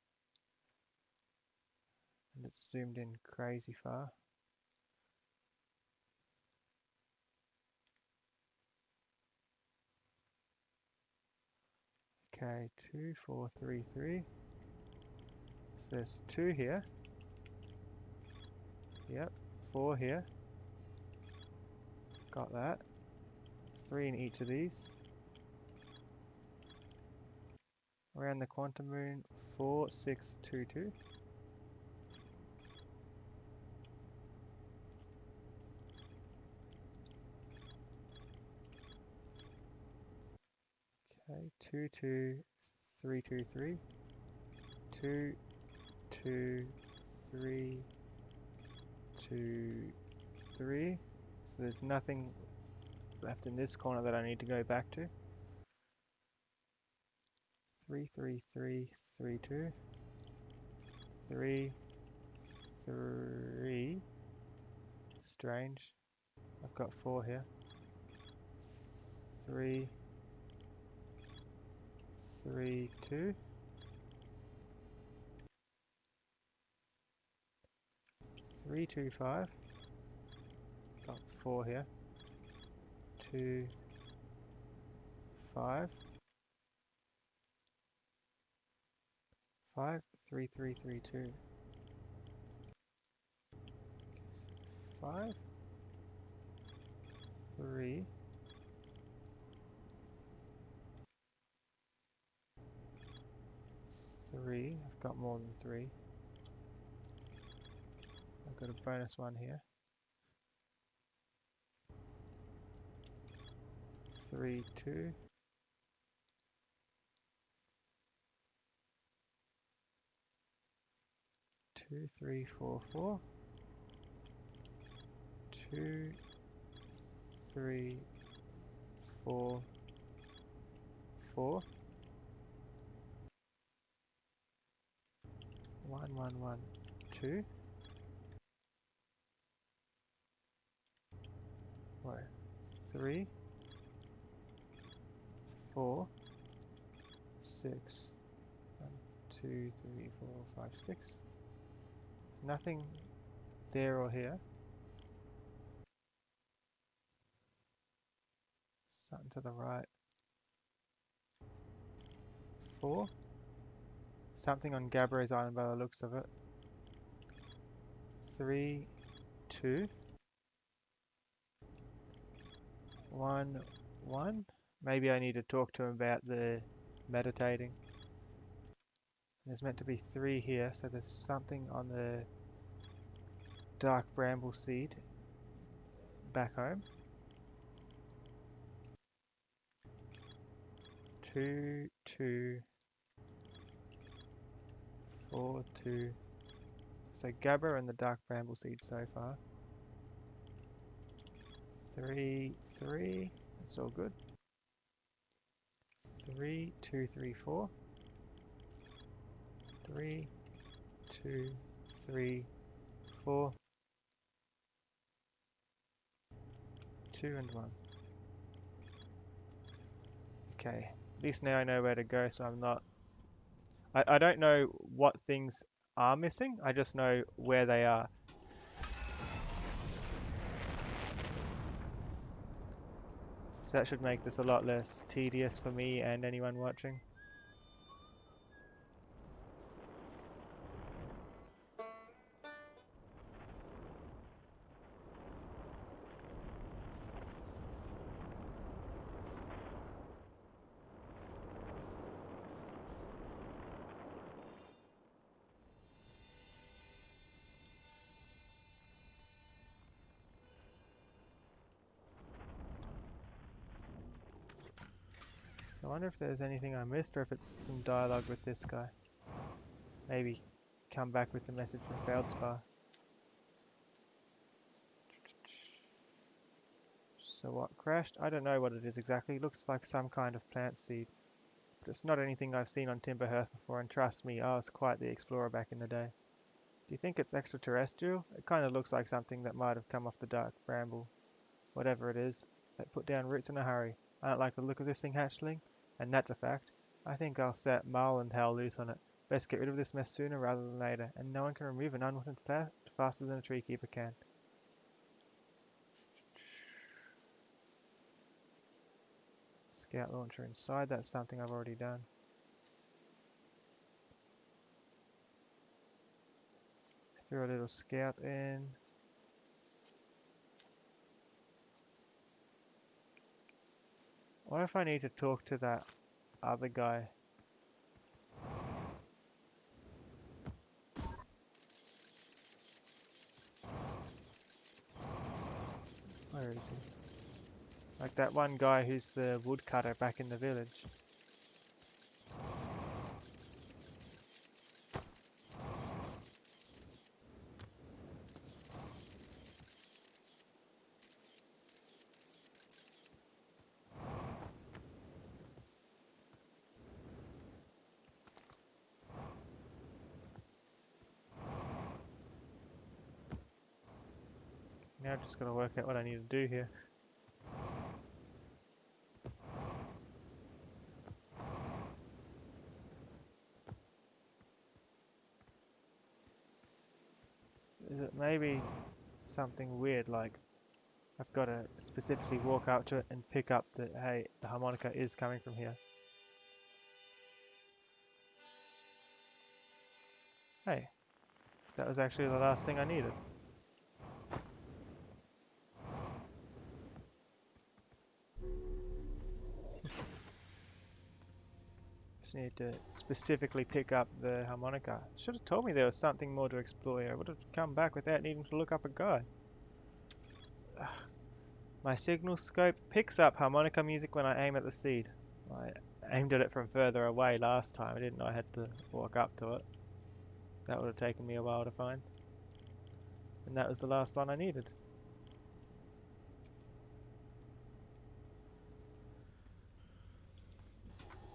And it's zoomed in crazy far. Okay, 2433. So there's 2 here. Yep, 4 here. Got that. 3 in each of these. Around the quantum moon, 4622. Okay, 22323. 2, 2, 3, 2, 3. So there's nothing left in this corner that I need to go back to. 33332. 3, 3. Strange. I've got 4 here. 3, 3, 2. 325. Got 4 here. 2, 5. 5, 3, 3, 3, 2. 5, 3. 3. I've got more than 3. I've got a bonus 1 here. 3, 2. 2, 3, 4, 4. 2, 3, 4, 4. 1, 1, 1, 2. Where? 3, 4, 6. 1, 2, 3, 4, 5, 6. Nothing there or here. Something to the right. 4. Something on Gabbro's Island by the looks of it. 3, 2. 1, 1. Maybe I need to talk to him about the meditating. There's meant to be 3 here, so there's something on the dark bramble seed back home. 2, 2, 4, 2. So Gabba and the dark bramble seed so far. 3, 3. That's all good. 3, 2, 3, 4. 3, 2, 3, 4. 2 and 1. Okay, at least now I know where to go, so I'm not... I don't know what things are missing, I just know where they are. So that should make this a lot less tedious for me and anyone watching. wonder if there's anything I missed or if it's some dialogue with this guy. Maybe come back with the message from Feldspar. So what crashed? I don't know what it is exactly. It looks like some kind of plant seed. But it's not anything I've seen on Timberhurst before, and trust me, I was quite the explorer back in the day. Do you think it's extraterrestrial? It kind of looks like something that might have come off the dark bramble. Whatever it is, they put down roots in a hurry. I don't like the look of this thing, hatchling, and that's a fact. I think I'll set Mull and Hal loose on it. Best get rid of this mess sooner rather than later, and no one can remove an unwanted plant faster than a treekeeper can. Scout launcher inside, that's something I've already done. Threw a little scout in. What if I need to talk to that other guy? Where is he? Like that one guy who's the woodcutter back in the village. Now I've just got to work out what I need to do here. Is it maybe something weird like I've got to specifically walk up to it and pick up the, hey, the harmonica is coming from here. Hey, that was actually the last thing I needed. Just need to specifically pick up the harmonica. Should have told me there was something more to explore here. I would have come back without needing to look up a guide. Ugh. My signal scope picks up harmonica music when I aim at the seed. I aimed at it from further away last time. I didn't know I had to walk up to it. That would have taken me a while to find. And that was the last one I needed.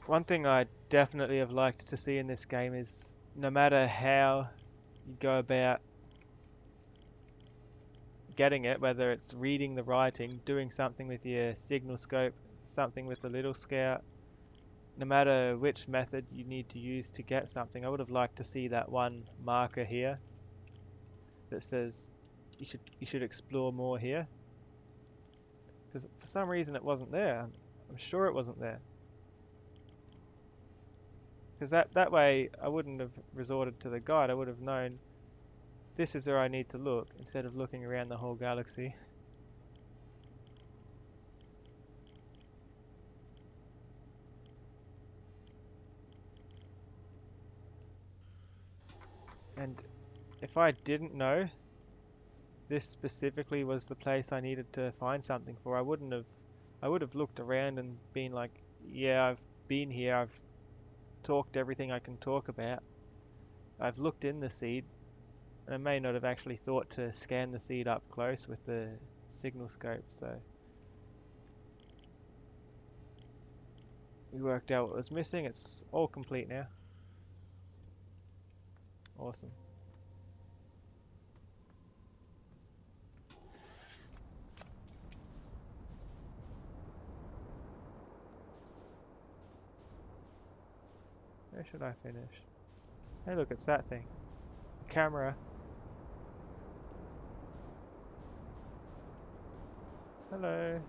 One thing I definitely have liked to see in this game is no matter how you go about getting it, whether it's reading the writing, doing something with your signal scope, something with the little scout, no matter which method you need to use to get something, I would have liked to see that one marker here that says you should explore more here. Because for some reason it wasn't there. I'm sure it wasn't there. Because that way I wouldn't have resorted to the guide. I would have known this is where I need to look instead of looking around the whole galaxy. And if I didn't know this specifically was the place I needed to find something for, I would have looked around and been like, yeah, I've been here, I've talked everything I can talk about. I've looked in the seed, and I may not have actually thought to scan the seed up close with the signal scope, so we worked out what was missing. It's all complete now. Awesome. Where should I finish? Hey look, it's that thing. A camera. Hello.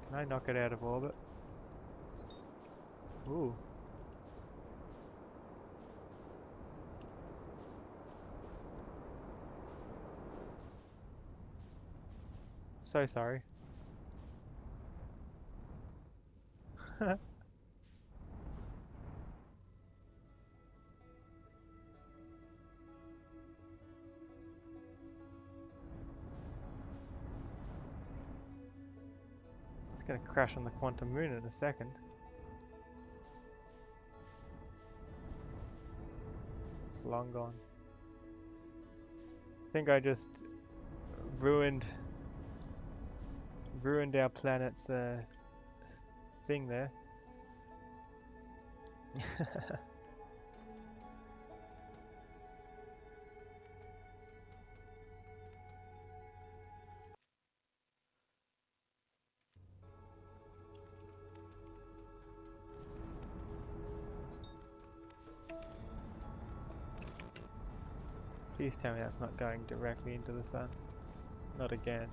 Can I knock it out of orbit? Ooh. So sorry. Gonna crash on the quantum moon in a second. It's long gone. I think I just ruined our planet's thing there. Please tell me that's not going directly into the sun. Not again.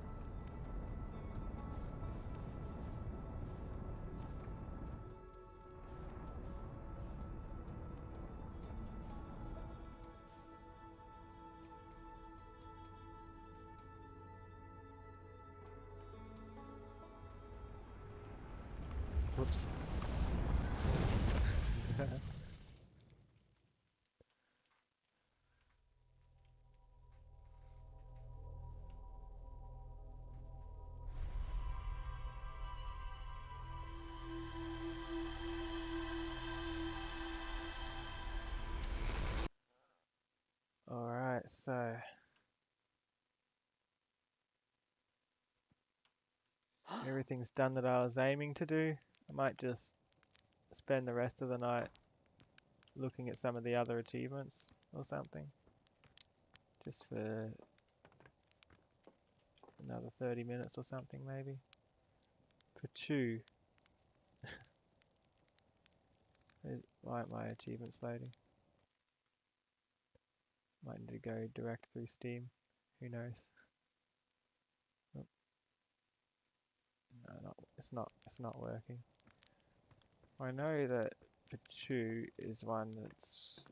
Whoops. Alright, so everything's done that I was aiming to do. I might just spend the rest of the night looking at some of the other achievements or something. Just for another 30 minutes or something maybe. For two. Why aren't my achievements loading? Might need to go direct through Steam. Who knows? Oh, no, it's not working. I know that Pachu is one that's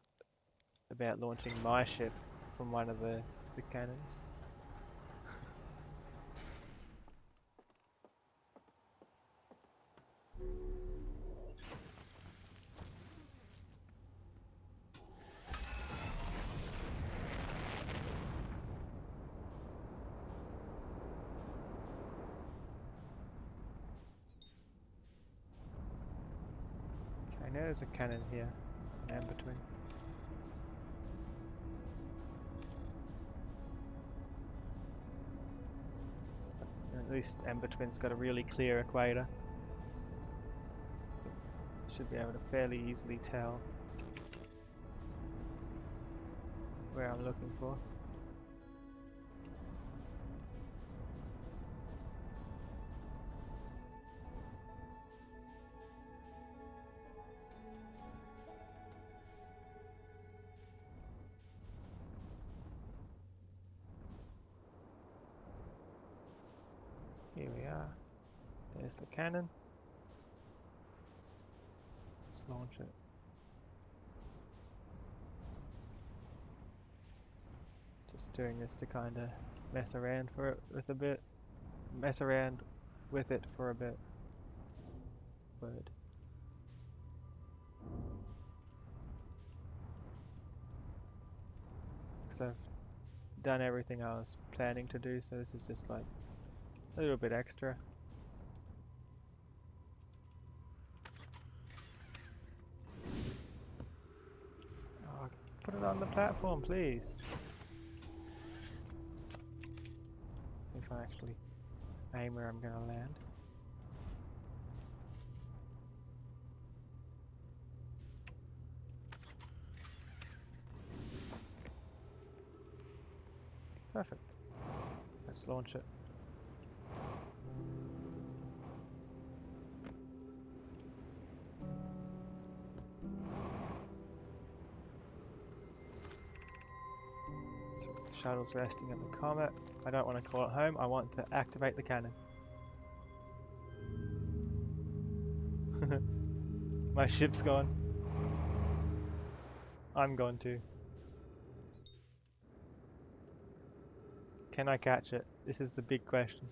about launching my ship from one of the cannons. Okay, I know there's a cannon here, an Amber Twin. At least Amber Twin's got a really clear equator. Should be able to fairly easily tell where I'm looking for. Here we are. There's the cannon. Let's launch it. Just doing this to kind of mess around with a bit. Mess around with it for a bit. Word. Because I've done everything I was planning to do, so this is just like a little bit extra. Oh, put it on the platform, please. If I actually aim where I'm going to land. Perfect. Let's launch it. So the shuttle's resting at the comet. I don't want to call it home, I want to activate the cannon. My ship's gone. I'm gone too. Can I catch it? This is the big question.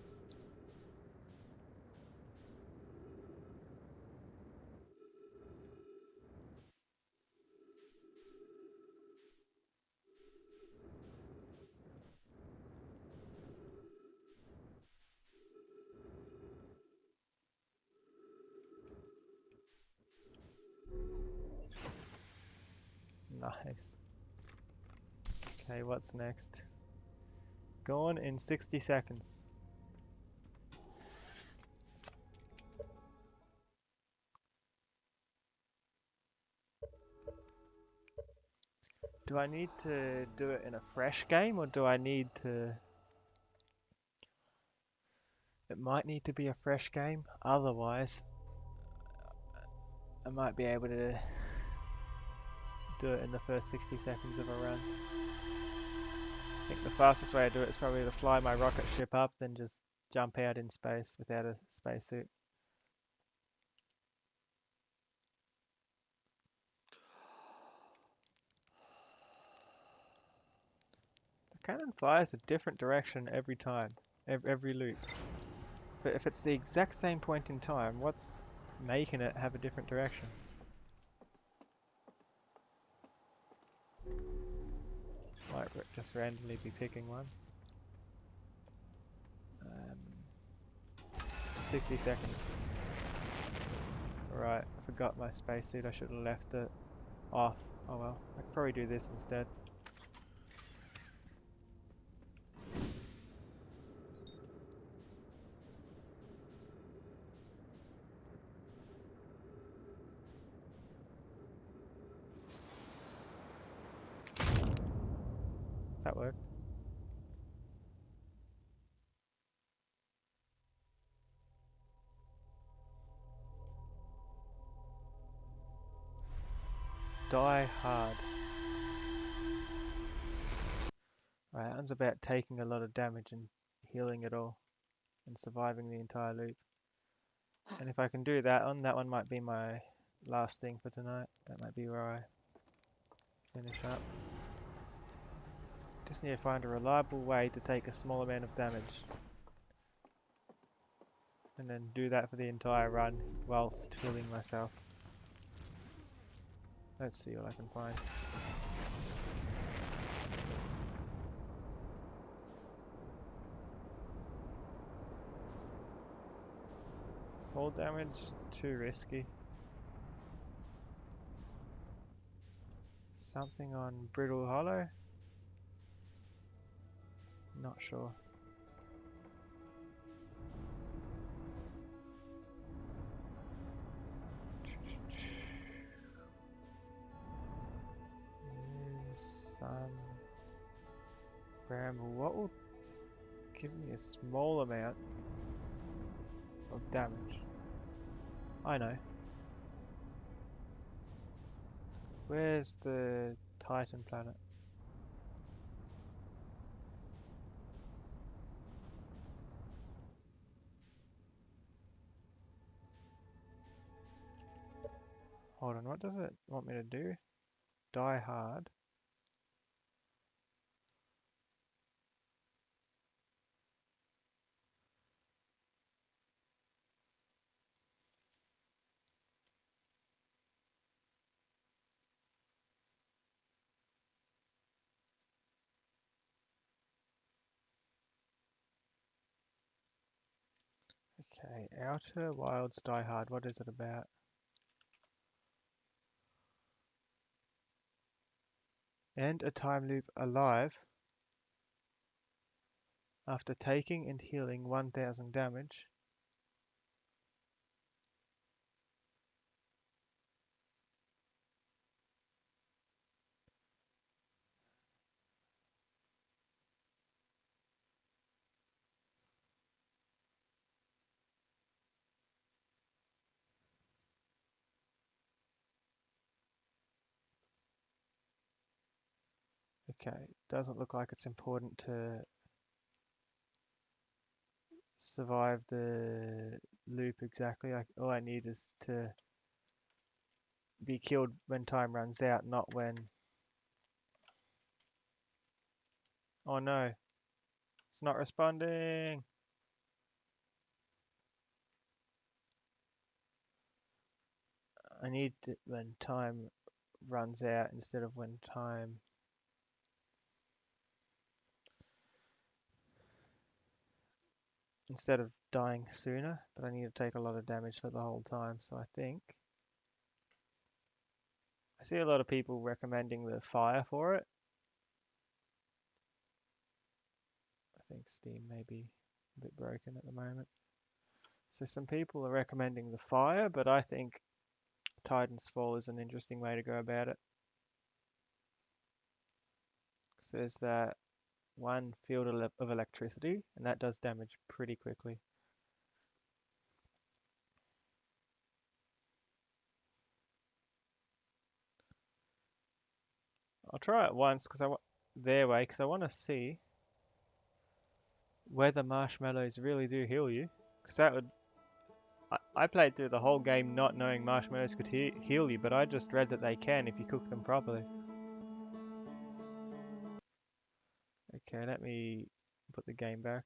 Nice. Okay, what's next? Gone in 60 seconds. Do I need to do it in a fresh game, or do I need to... It might need to be a fresh game, otherwise I might be able to do it in the first 60 seconds of a run. I think the fastest way to do it is probably to fly my rocket ship up, then just jump out in space without a spacesuit. The cannon flies a different direction every time, every loop. But if it's the exact same point in time, what's making it have a different direction? Might just randomly be picking one. 60 seconds. Right, I forgot my spacesuit. I should have left it off. Oh well, I could probably do this instead. That worked. Die hard. Right, that one's about taking a lot of damage and healing it all and surviving the entire loop. And if I can do that one might be my last thing for tonight. That might be where I finish up. Just need to find a reliable way to take a small amount of damage. And then do that for the entire run whilst healing myself. Let's see what I can find. Fall damage, too risky. Something on Brittle Hollow? Not sure. Sun, Bramble. What will give me a small amount of damage? I know. Where's the Titan planet? Hold on, what does it want me to do? Die hard. Okay, Outer Wilds Die Hard, what is it about? End a time loop alive after taking and healing 1000 damage. Okay, doesn't look like it's important to survive the loop exactly. All I need is to be killed when time runs out, not when... Oh no, it's not responding! I need it when time runs out instead of when time... Instead of dying sooner, but I need to take a lot of damage for the whole time, so I I see a lot of people recommending the fire for it. I think Steam may be a bit broken at the moment. So some people are recommending the fire, but I think Titan's Fall is an interesting way to go about it. So there's that one field of electricity, and that does damage pretty quickly. I'll try it once because I want to see whether marshmallows really do heal you. Because that would. I played through the whole game not knowing marshmallows could heal you, but I just read that they can if you cook them properly. Okay, let me put the game back.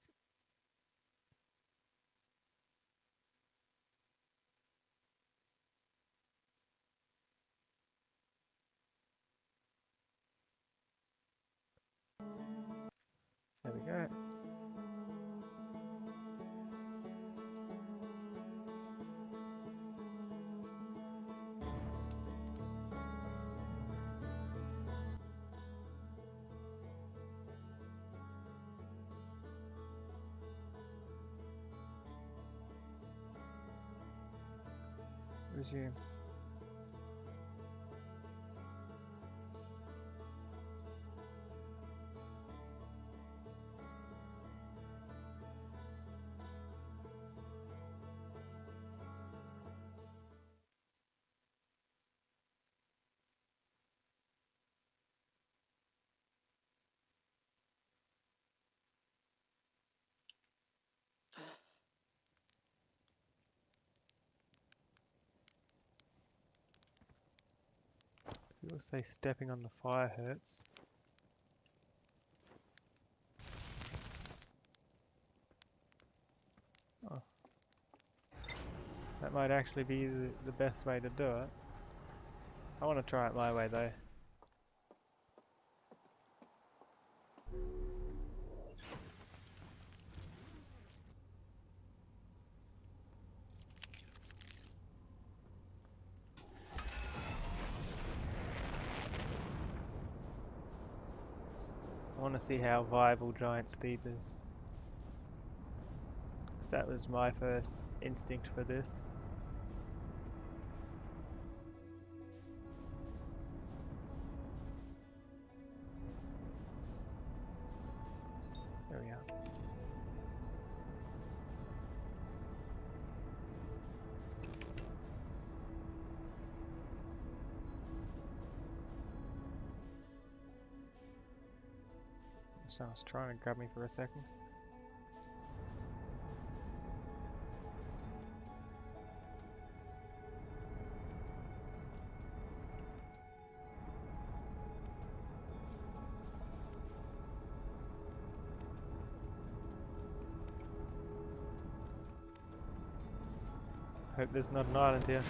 There we go. Resume. People say stepping on the fire hurts. Oh. That might actually be the best way to do it. I want to try it my way though. I want to see how viable Giant Steep is. That was my first instinct for this. There we are. Someone's trying to grab me for a second. Hope there's not an island here.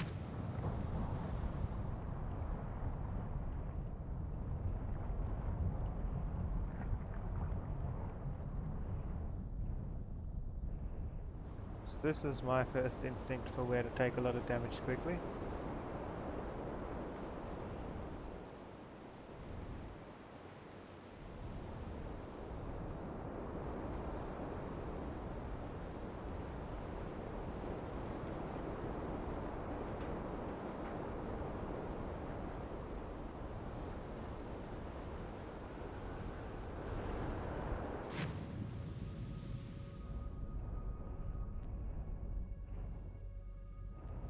So this is my first instinct for where to take a lot of damage quickly.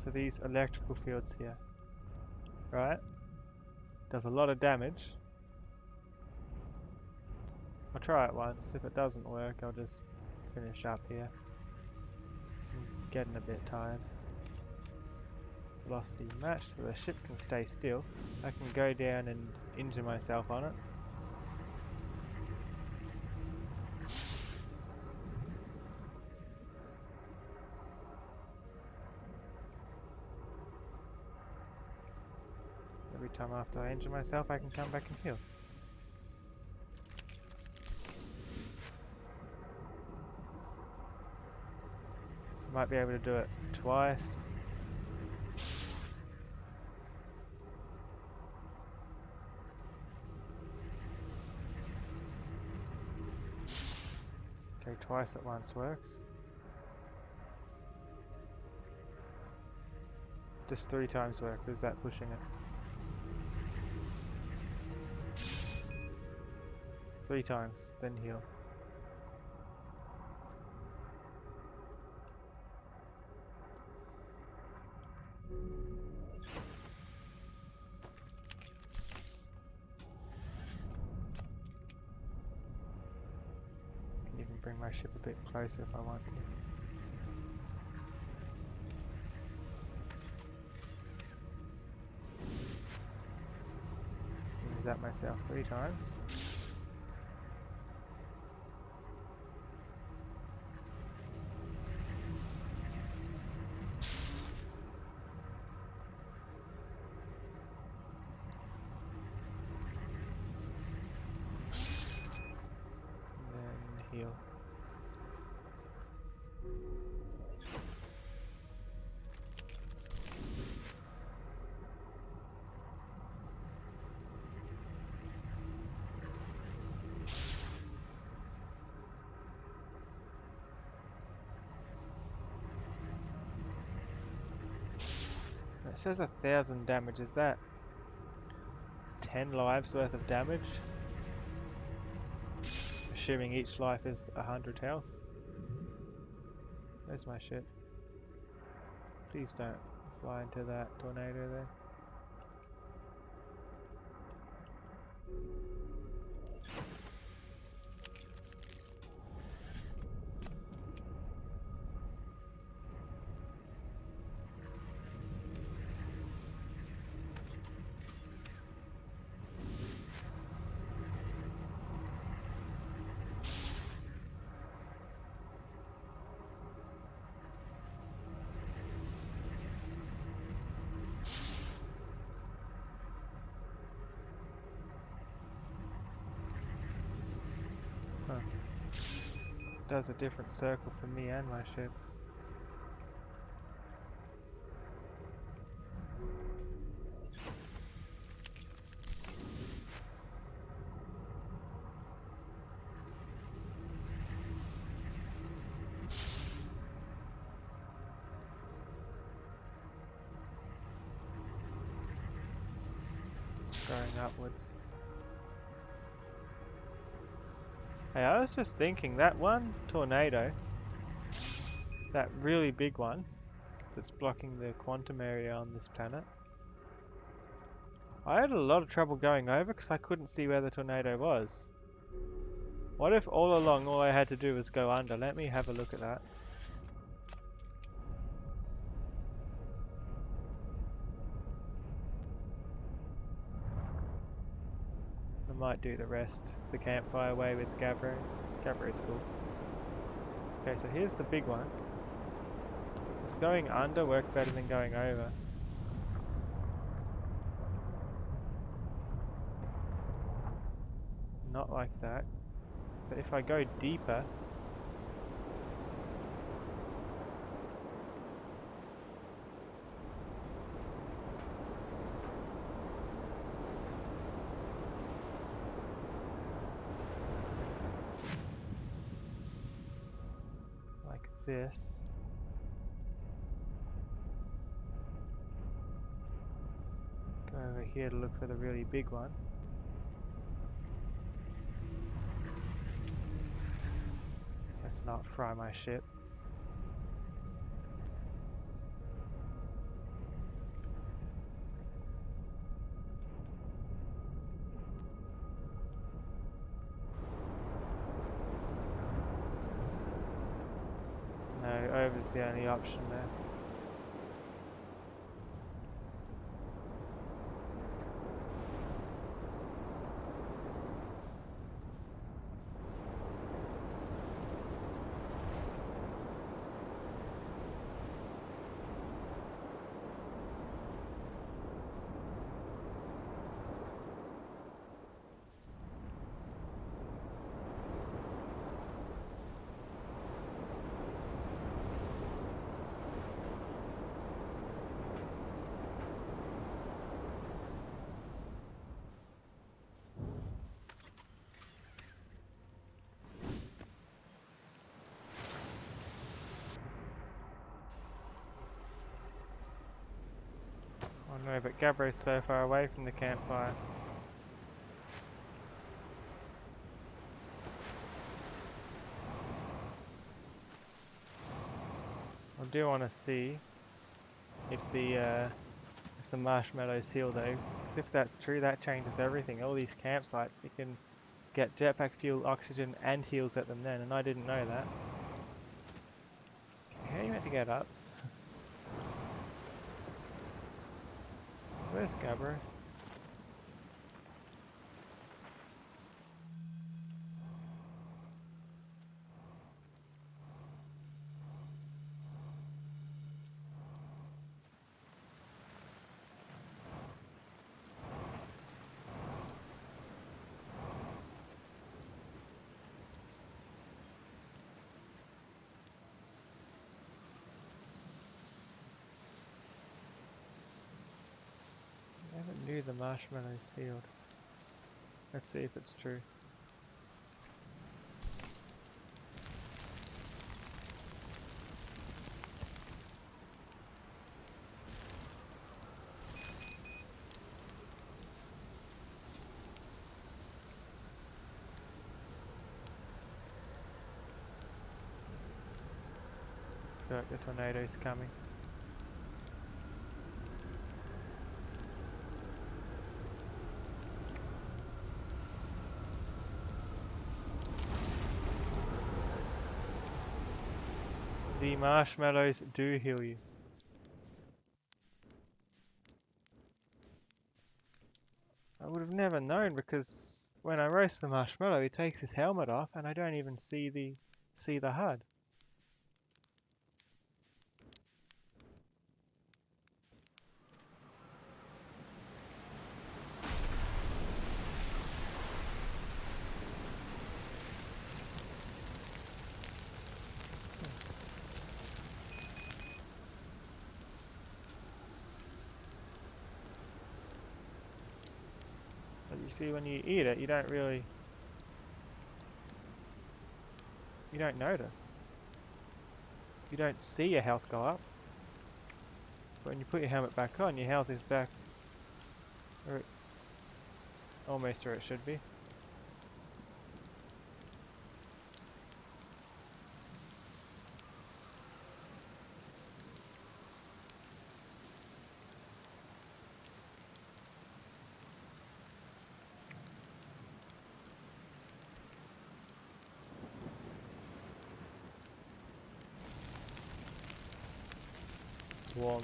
So these electrical fields here, right? Does a lot of damage. I'll try it once. If it doesn't work, I'll just finish up here. I'm getting a bit tired. Velocity match, so the ship can stay still. I can go down and injure myself on it. Every time after I injure myself, I can come back and heal. Might be able to do it twice. Okay, twice at once works. Just 3 times work, is that pushing it? 3 times, then heal. Can even bring my ship a bit closer if I want to. Use that myself 3 times. Heal. It says 1,000 damage. Is that 10 lives worth of damage? Assuming each life is 100 health. Where's my ship? Please don't fly into that tornado there. Huh. Does a different circle for me and my ship. It's going upwards. Hey, I was just thinking that one tornado, that really big one that's blocking the quantum area on this planet, I had a lot of trouble going over because I couldn't see where the tornado was. What if all along all I had to do was go under? Let me have a look at that. I might do the rest, the campfire way with Gabro. Gabro's cool. Okay, so here's the big one. Does going under work better than going over? Not like that. But if I go deeper, like this, go over here to look for the really big one. Let's not fry my ship. No, over's the only option there. No, but Gabbro's so far away from the campfire. I do want to see if the marshmallows heal though, because if that's true, that changes everything. All these campsites, you can get jetpack fuel, oxygen, and heals at them then, and I didn't know that. How are you meant to get up? Where's Gabbro? I never knew the marshmallows healed. Let's see if it's true. I feel like the tornado's coming. The marshmallows do heal you. I would have never known because when I roast the marshmallow, he takes his helmet off, and I don't even see the HUD. But you see, when you eat it, you don't notice. You don't see your health go up. But when you put your helmet back on, your health is back, or almost where it should be. It's warm.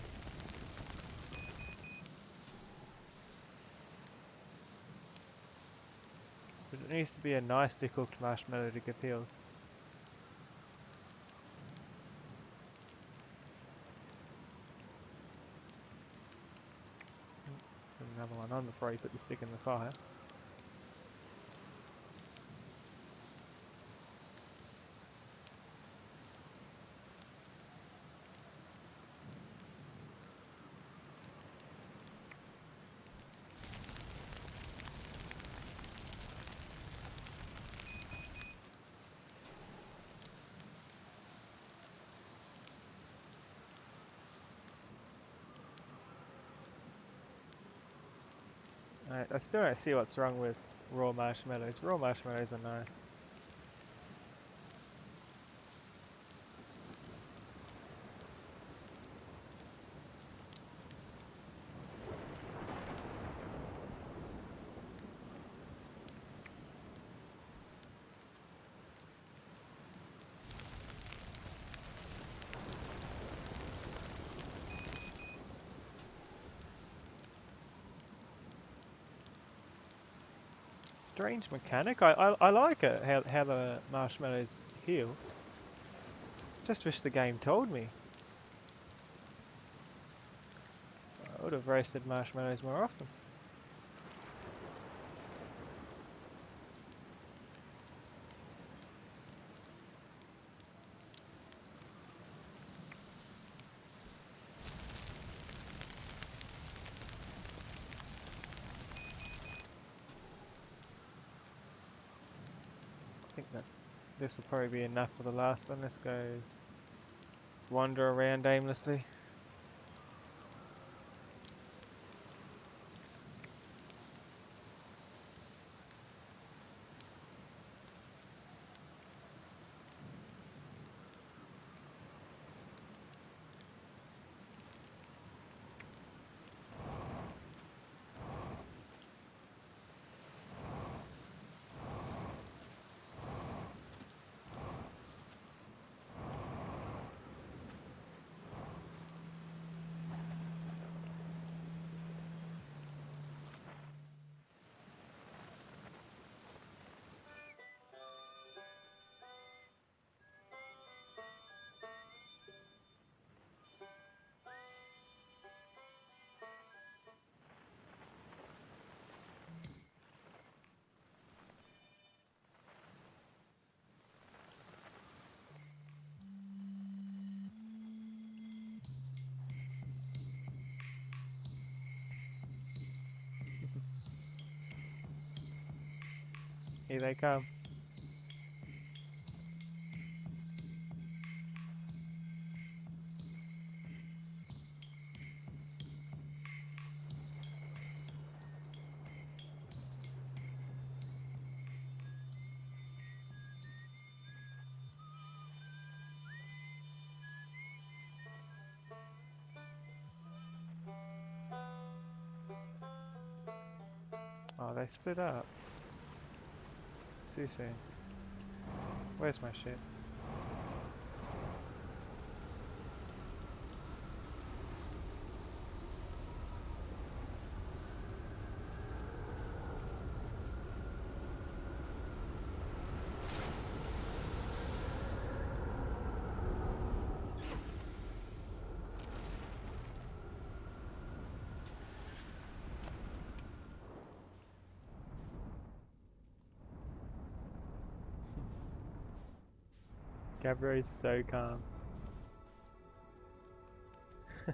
But it needs to be a nicely cooked marshmallow to give heals. Put another one on before you put the stick in the fire. I still don't see what's wrong with raw marshmallows. Raw marshmallows are nice. Strange mechanic. I like it, how the marshmallows heal. Just wish the game told me. I would have roasted marshmallows more often. I think that this will probably be enough for the last one. Let's go wander around aimlessly. Here they come. Oh, they split up. Too soon. Where's my ship? Gabriel's so calm. I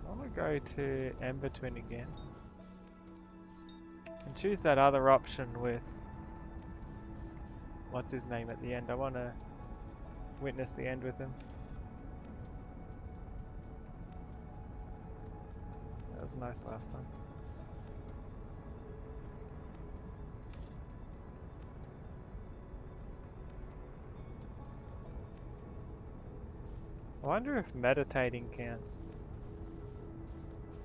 want to go to Ember Twin again. And choose that other option with... what's his name at the end? I want to witness the end with him. That was nice last time. I wonder if meditating counts.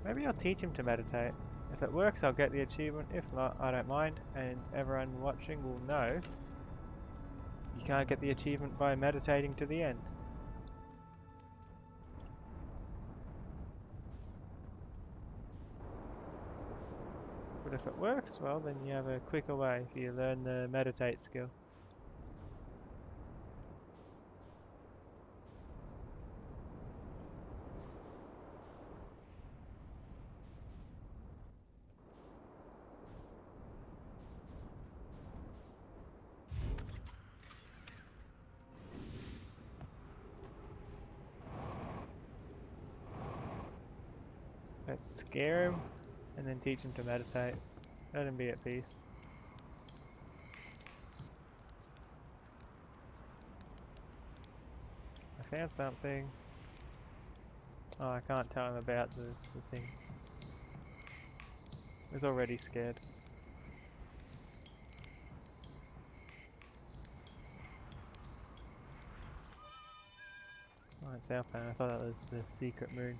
Maybe I'll teach him to meditate. If it works, I'll get the achievement. If not, I don't mind. And everyone watching will know you can't get the achievement by meditating to the end. But if it works, well, then you have a quicker way if you learn the meditate skill. Let's scare him and then teach him to meditate. Let him be at peace. I found something. Oh, I can't tell him about the thing. He's already scared. Oh, it's Alpine. I thought that was the secret moon.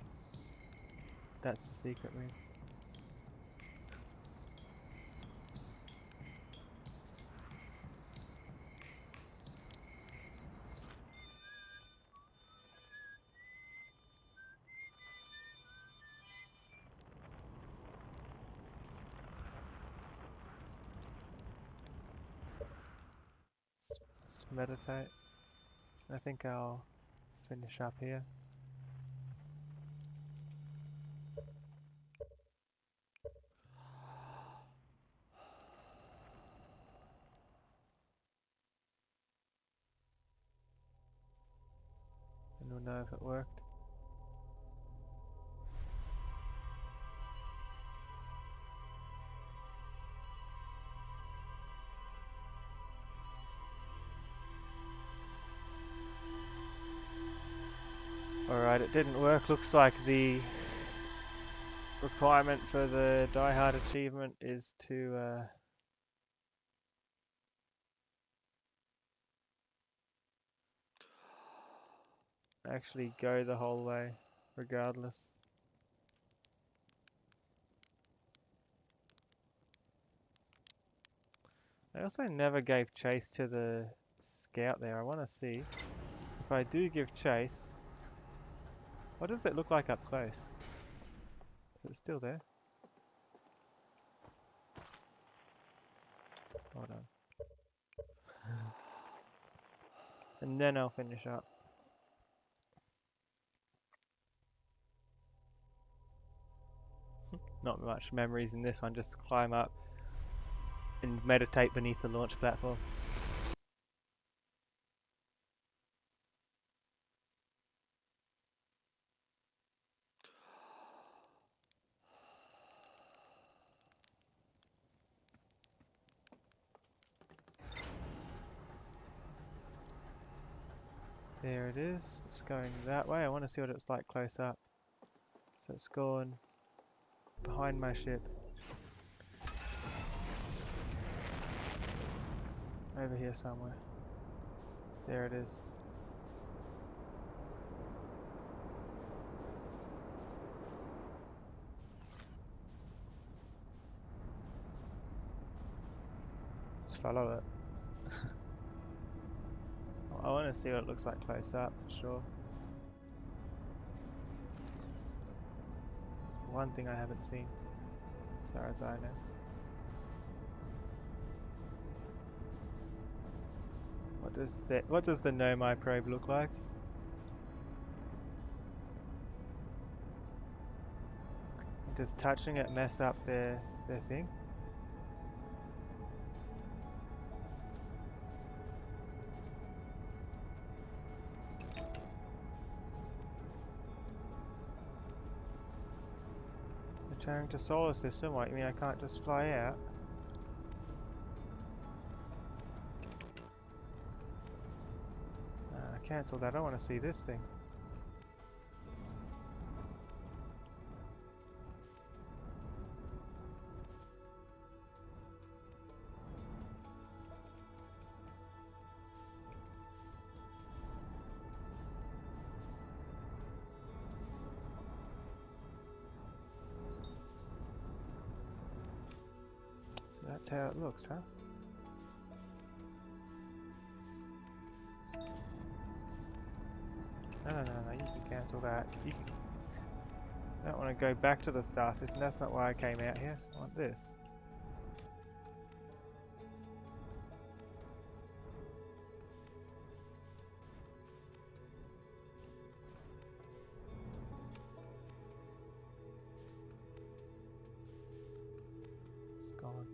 That's the secret moon. Let's meditate. I think I'll finish up here. And we'll know if it worked. Alright, it didn't work. Looks like the requirement for the Die Hard achievement is to actually go the whole way, regardless. I also never gave chase to the scout there. I want to see if I do give chase, what does it look like up close? Is it still there? Hold on. And then I'll finish up. Not much memories in this one, just climb up, and meditate beneath the launch platform. There it is. It's going that way. I want to see what it's like close up. So it's gone behind my ship. Over here somewhere. There it is. Let's follow it. I want to see what it looks like close up for sure. One thing I haven't seen, as far as I know. What does the Nomai probe look like? Does touching it mess up their thing? Returning to solar system? What, you mean I can't just fly out? Cancel that, I want to see this thing. So that's how it looks, huh? No, you can cancel that. You can... I don't want to go back to the star system, that's not why I came out here. I want this. It's gone.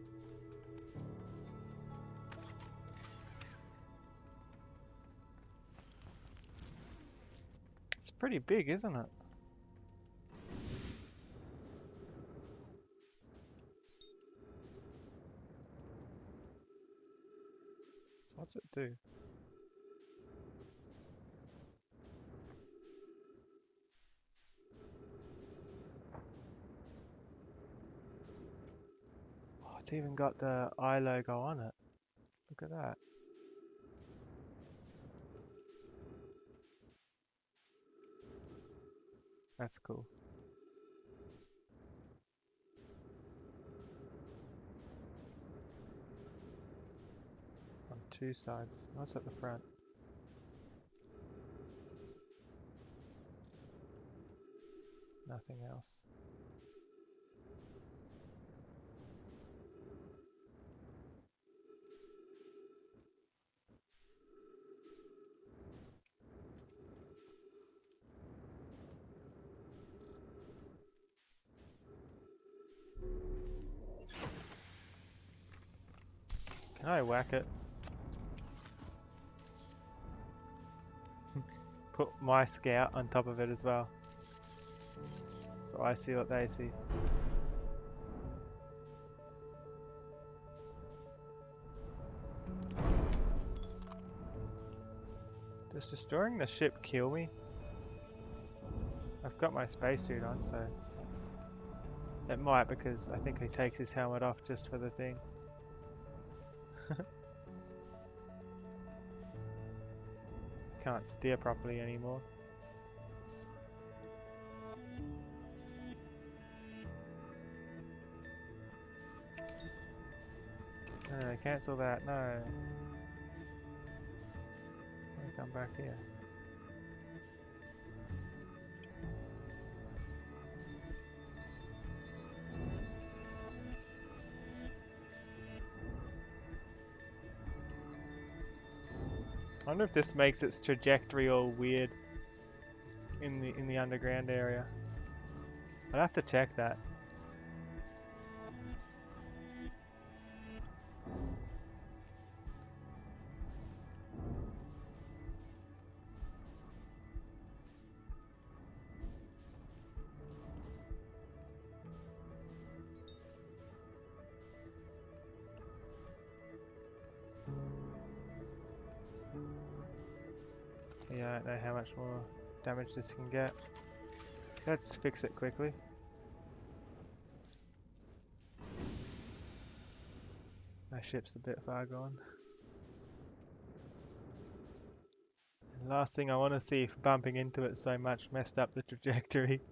It's pretty big, isn't it? So what's it do? Oh, it's even got the eye logo on it. Look at that. That's cool. On two sides. What's at the front? Nothing else. Can I whack it? Put my scout on top of it as well. So I see what they see. Does destroying the ship kill me? I've got my spacesuit on, so... It might, because I think he takes his helmet off just for the thing. Can't steer properly anymore. No, cancel that, no. Let me come back here. I wonder if this makes its trajectory all weird in the underground area. I'd have to check that. Yeah, I don't know how much more damage this can get. Let's fix it quickly. My ship's a bit far gone. And last thing I want to see if bumping into it so much messed up the trajectory.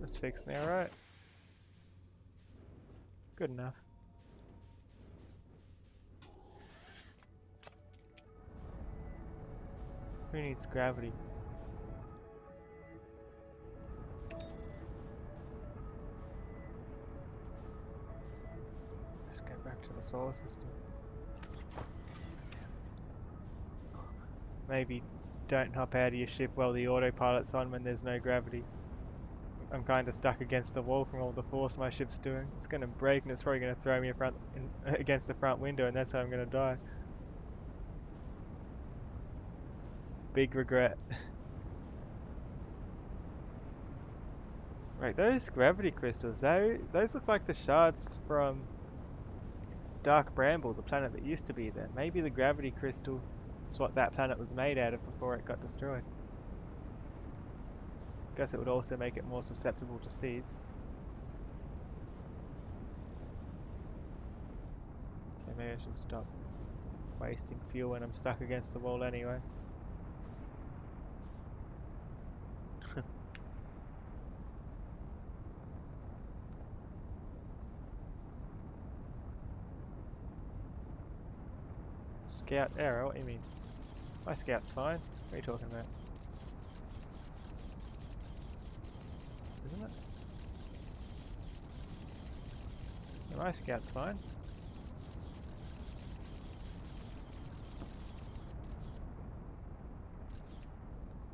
Let's fix now, right? Good enough. Who needs gravity? Let's go back to the solar system. Maybe don't hop out of your ship while the autopilot's on when there's no gravity. I'm kind of stuck against the wall from all the force my ship's doing. It's going to break and it's probably going to throw me against the front window, and that's how I'm going to die. Big regret. Right, those gravity crystals, those look like the shards from Dark Bramble, the planet that used to be there. Maybe the gravity crystal is what that planet was made out of before it got destroyed. Guess it would also make it more susceptible to seeds. Okay, maybe I should stop wasting fuel when I'm stuck against the wall anyway. Scout error? What do you mean? My scout's fine. What are you talking about? Isn't it? Yeah, my scout's fine.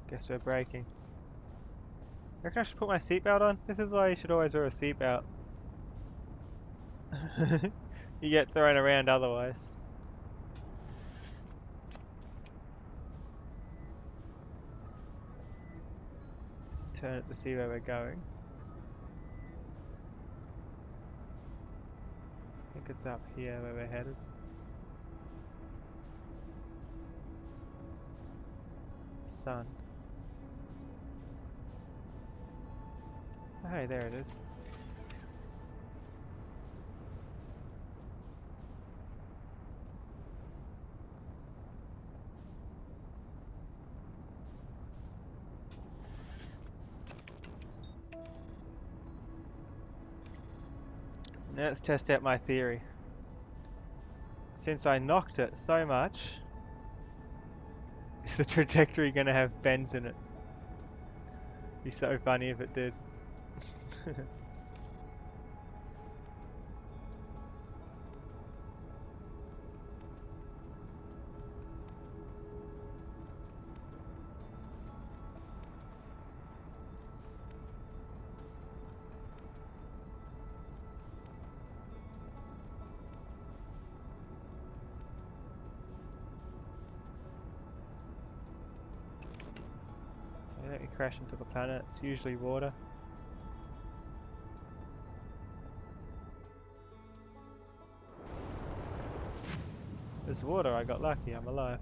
Guess we're braking. I reckon I should put my seatbelt on. This is why you should always wear a seatbelt. You get thrown around otherwise. Just turn it to see where we're going. I think it's up here where we're headed. Sun. Oh, hey, there it is. Now let's test out my theory. Since I knocked it so much, is the trajectory going to have bends in it? Be so funny if it did. Let me crash into the planet. It's usually water. There's water, I got lucky, I'm alive.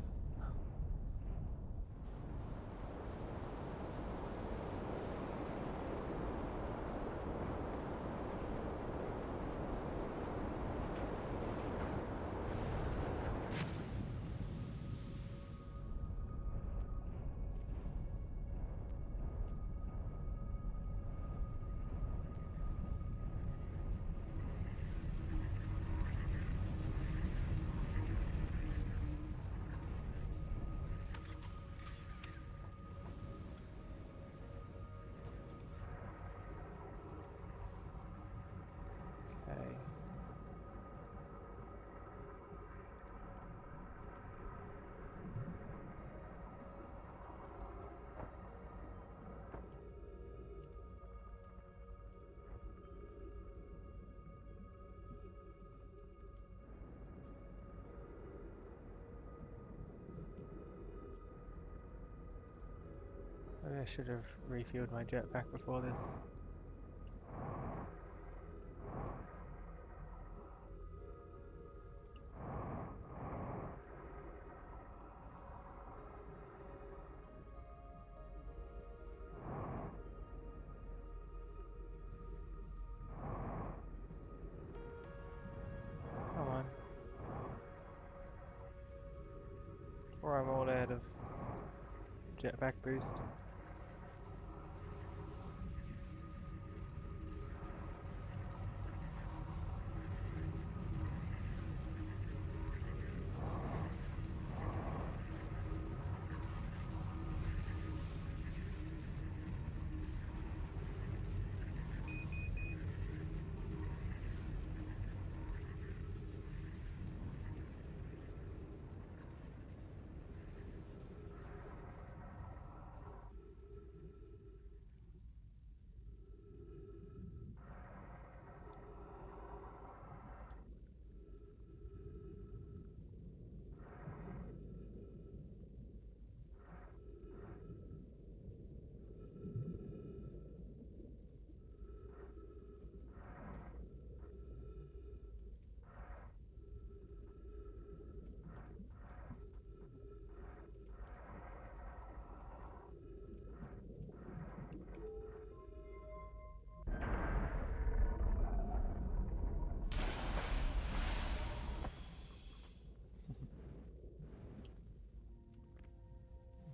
Maybe I should have refueled my jetpack before this. Come on. Or I'm all out of jetpack boost.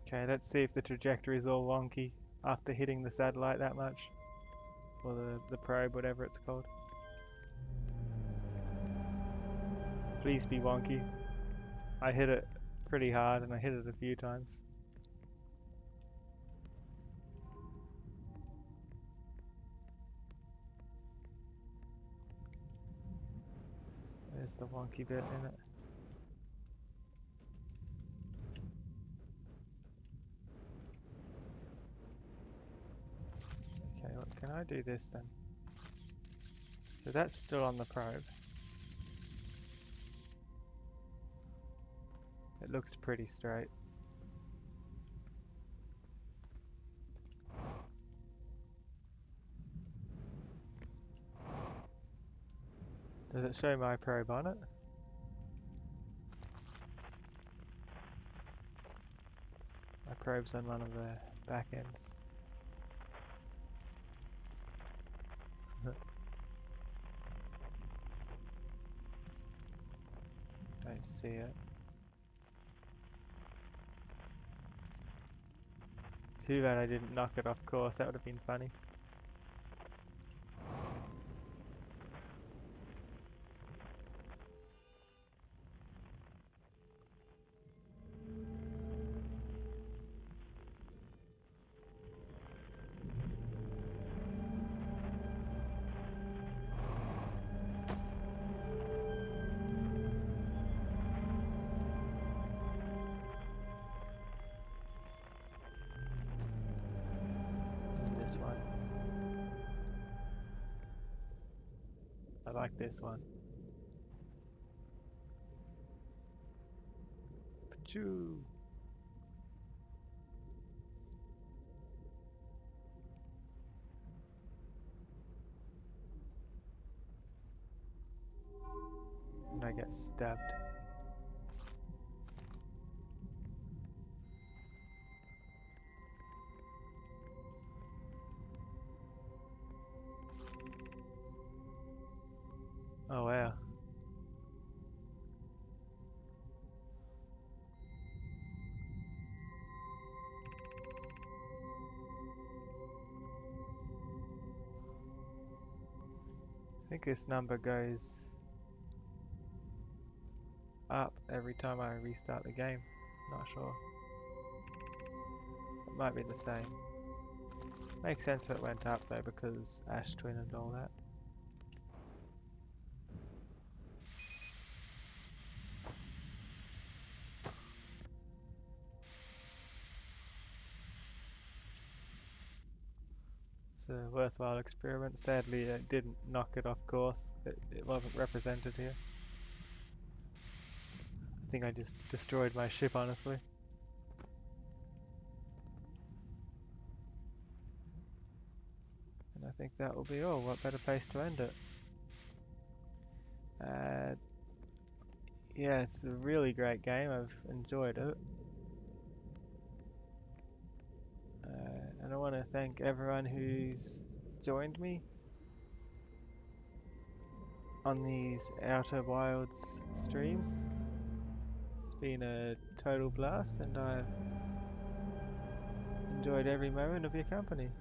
Okay, let's see if the trajectory is all wonky after hitting the satellite that much. Or the probe, whatever it's called. Please be wonky. I hit it pretty hard and I hit it a few times. There's the wonky bit in it. Okay, well, can I do this then? So that's still on the probe. It looks pretty straight. Does it show my probe on it? My probe's on one of the back ends. Don't see it. Too bad I didn't knock it off course, that would have been funny. This one. I like this one. Pachoo! And I get stabbed. Oh wow. I think this number goes up every time I restart the game. Not sure. It might be the same. Makes sense that it went up though because Ash Twin and all that. It's a worthwhile experiment. Sadly, it didn't knock it off course. It wasn't represented here. I think I just destroyed my ship, honestly. I think that will be all. What better place to end it? Uh, yeah, it's a really great game. I've enjoyed it. And I want to thank everyone who's joined me on these Outer Wilds streams. It's been a total blast, and I've enjoyed every moment of your company.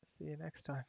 See you next time.